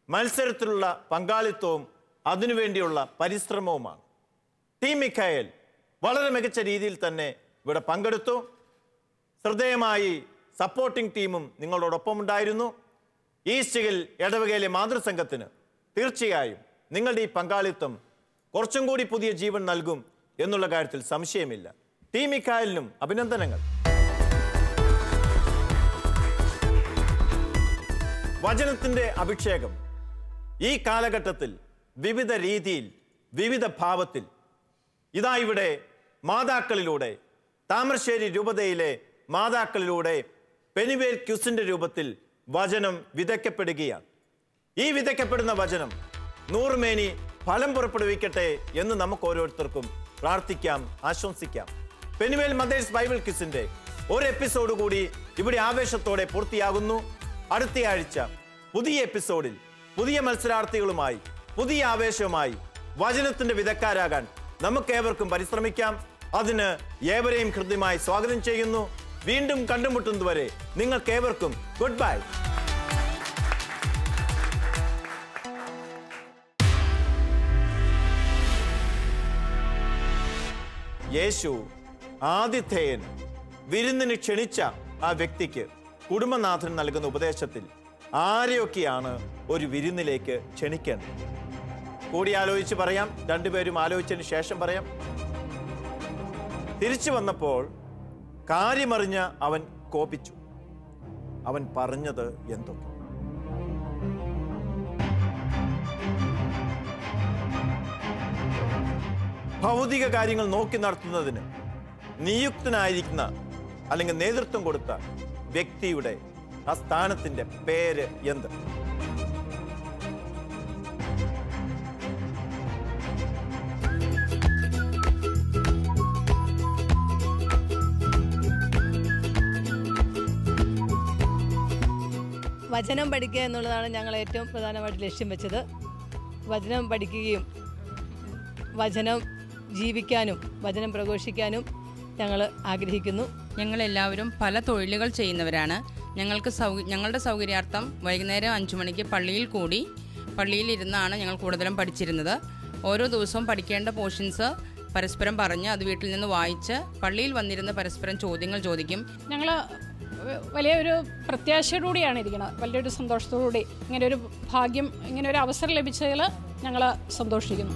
മത്സരത്തിലുള്ള പങ്കാളിത്തവും അതിനുവേണ്ടിയുള്ള പരിശ്രമവുമാണ്. ടീം മിഖായേൽ വളരെ മികച്ച രീതിയിൽ തന്നെ ഇവിടെ പങ്കെടുത്തു. ശ്രദ്ധേയമായി സപ്പോർട്ടിംഗ് ടീമും നിങ്ങളോടൊപ്പം ഉണ്ടായിരുന്നു. ഈസ്റ്റ് ഹിൽ ഇടവകയിലെ മാതൃസംഘത്തിന് തീർച്ചയായും നിങ്ങളുടെ ഈ പങ്കാളിത്തം കുറച്ചും കൂടി പുതിയ ജീവൻ നൽകും എന്നുള്ള കാര്യത്തിൽ സംശയമില്ല. ടീം മിഖായേലിനും അഭിനന്ദനങ്ങൾ. വചനത്തിൻ്റെ അഭിഷേകം ഈ കാലഘട്ടത്തിൽ വിവിധ രീതിയിൽ വിവിധ ഭാവത്തിൽ ഇതാ ഇവിടെ മാതാക്കളിലൂടെ താമരശ്ശേരി രൂപതയിലെ മാതാക്കളിലൂടെ പെനുവേൽ ക്വിസിന്റെ രൂപത്തിൽ വചനം വിതയ്ക്കപ്പെടുകയാണ്. ഈ വിതയ്ക്കപ്പെടുന്ന വചനം 100 മേനി ഫലം പുറപ്പെടുവിക്കട്ടെ എന്ന് നമുക്ക് ഓരോരുത്തർക്കും പ്രാർത്ഥിക്കാം, ആശംസിക്കാം. പെനുവേൽ മദേഴ്സ് ബൈബിൾ ക്വിസിന്റെ ഒരു എപ്പിസോഡ് കൂടി ഇവിടെ ആവേശത്തോടെ പൂർത്തിയാകുന്നു. അടുത്തയാഴ്ച പുതിയ എപ്പിസോഡിൽ പുതിയ മത്സരാർത്ഥികളുമായി പുതിയ ആവേശവുമായി വചനത്തിന്റെ വിദഗ്ധരാകാൻ നമുക്കേവർക്കും പരിശ്രമിക്കാം. അതിന് ഏവരെയും ഹൃദ്യമായി സ്വാഗതം ചെയ്യുന്നു. വീണ്ടും കണ്ടുമുട്ടുന്നതുവരെ നിങ്ങൾക്കേവർക്കും ഗുഡ് ബൈ. യേശു ആതിഥേയൻ വിരുന്നിന് ക്ഷണിച്ച ആ വ്യക്തിക്ക് കുടുംബനാഥൻ നൽകുന്ന ഉപദേശത്തിൽ ആരെയൊക്കെയാണ് ഒരു വിരുന്നിലേക്ക് ക്ഷണിക്കേണ്ടത് കൂടി ആലോചിച്ച് പറയാം. രണ്ടുപേരും ആലോചിച്ചതിന് ശേഷം പറയാം. തിരിച്ചു വന്നപ്പോൾ കാര്യമറിഞ്ഞ അവൻ കോപിച്ചു. അവൻ പറഞ്ഞത് എന്തൊക്കെ? ഭൗതിക കാര്യങ്ങൾ നോക്കി നടത്തുന്നതിന് നിയുക്തനായിരിക്കുന്ന അല്ലെങ്കിൽ നേതൃത്വം കൊടുത്ത വ്യക്തിയുടെ ആ സ്ഥാനത്തിന്റെ പേര് എന്ത്? വചനം പഠിക്കുക എന്നുള്ളതാണ് ഞങ്ങൾ ഏറ്റവും പ്രധാനമായിട്ട് ലക്ഷ്യം വെച്ചത്. വചനം പഠിക്കുകയും വചനം ജീവിക്കാനും വചനം പ്രഘോഷിക്കാനും ഞങ്ങൾ ആഗ്രഹിക്കുന്നു. ഞങ്ങളെല്ലാവരും പല തൊഴിലുകൾ ചെയ്യുന്നവരാണ്. ഞങ്ങളുടെ സൗകര്യാർത്ഥം വൈകുന്നേരം 5 മണിക്ക് പള്ളിയിലിരുന്നാണ് ഞങ്ങൾ കൂടുതലും പഠിച്ചിരുന്നത്. ഓരോ ദിവസവും പഠിക്കേണ്ട പോർഷൻസ് പരസ്പരം പറഞ്ഞ് അത് വീട്ടിൽ നിന്ന് വായിച്ച് പള്ളിയിൽ വന്നിരുന്ന് പരസ്പരം ചോദ്യങ്ങൾ ചോദിക്കും. ഞങ്ങൾ വലിയൊരു പ്രത്യാശയോടുകൂടിയാണ് ഇരിക്കുന്നത്, വലിയൊരു സന്തോഷത്തോടുകൂടി. ഇങ്ങനെ ഒരു ഭാഗ്യം, ഇങ്ങനെ ഒരു അവസരം ലഭിച്ചതിൽ ഞങ്ങൾ സന്തോഷിക്കുന്നു.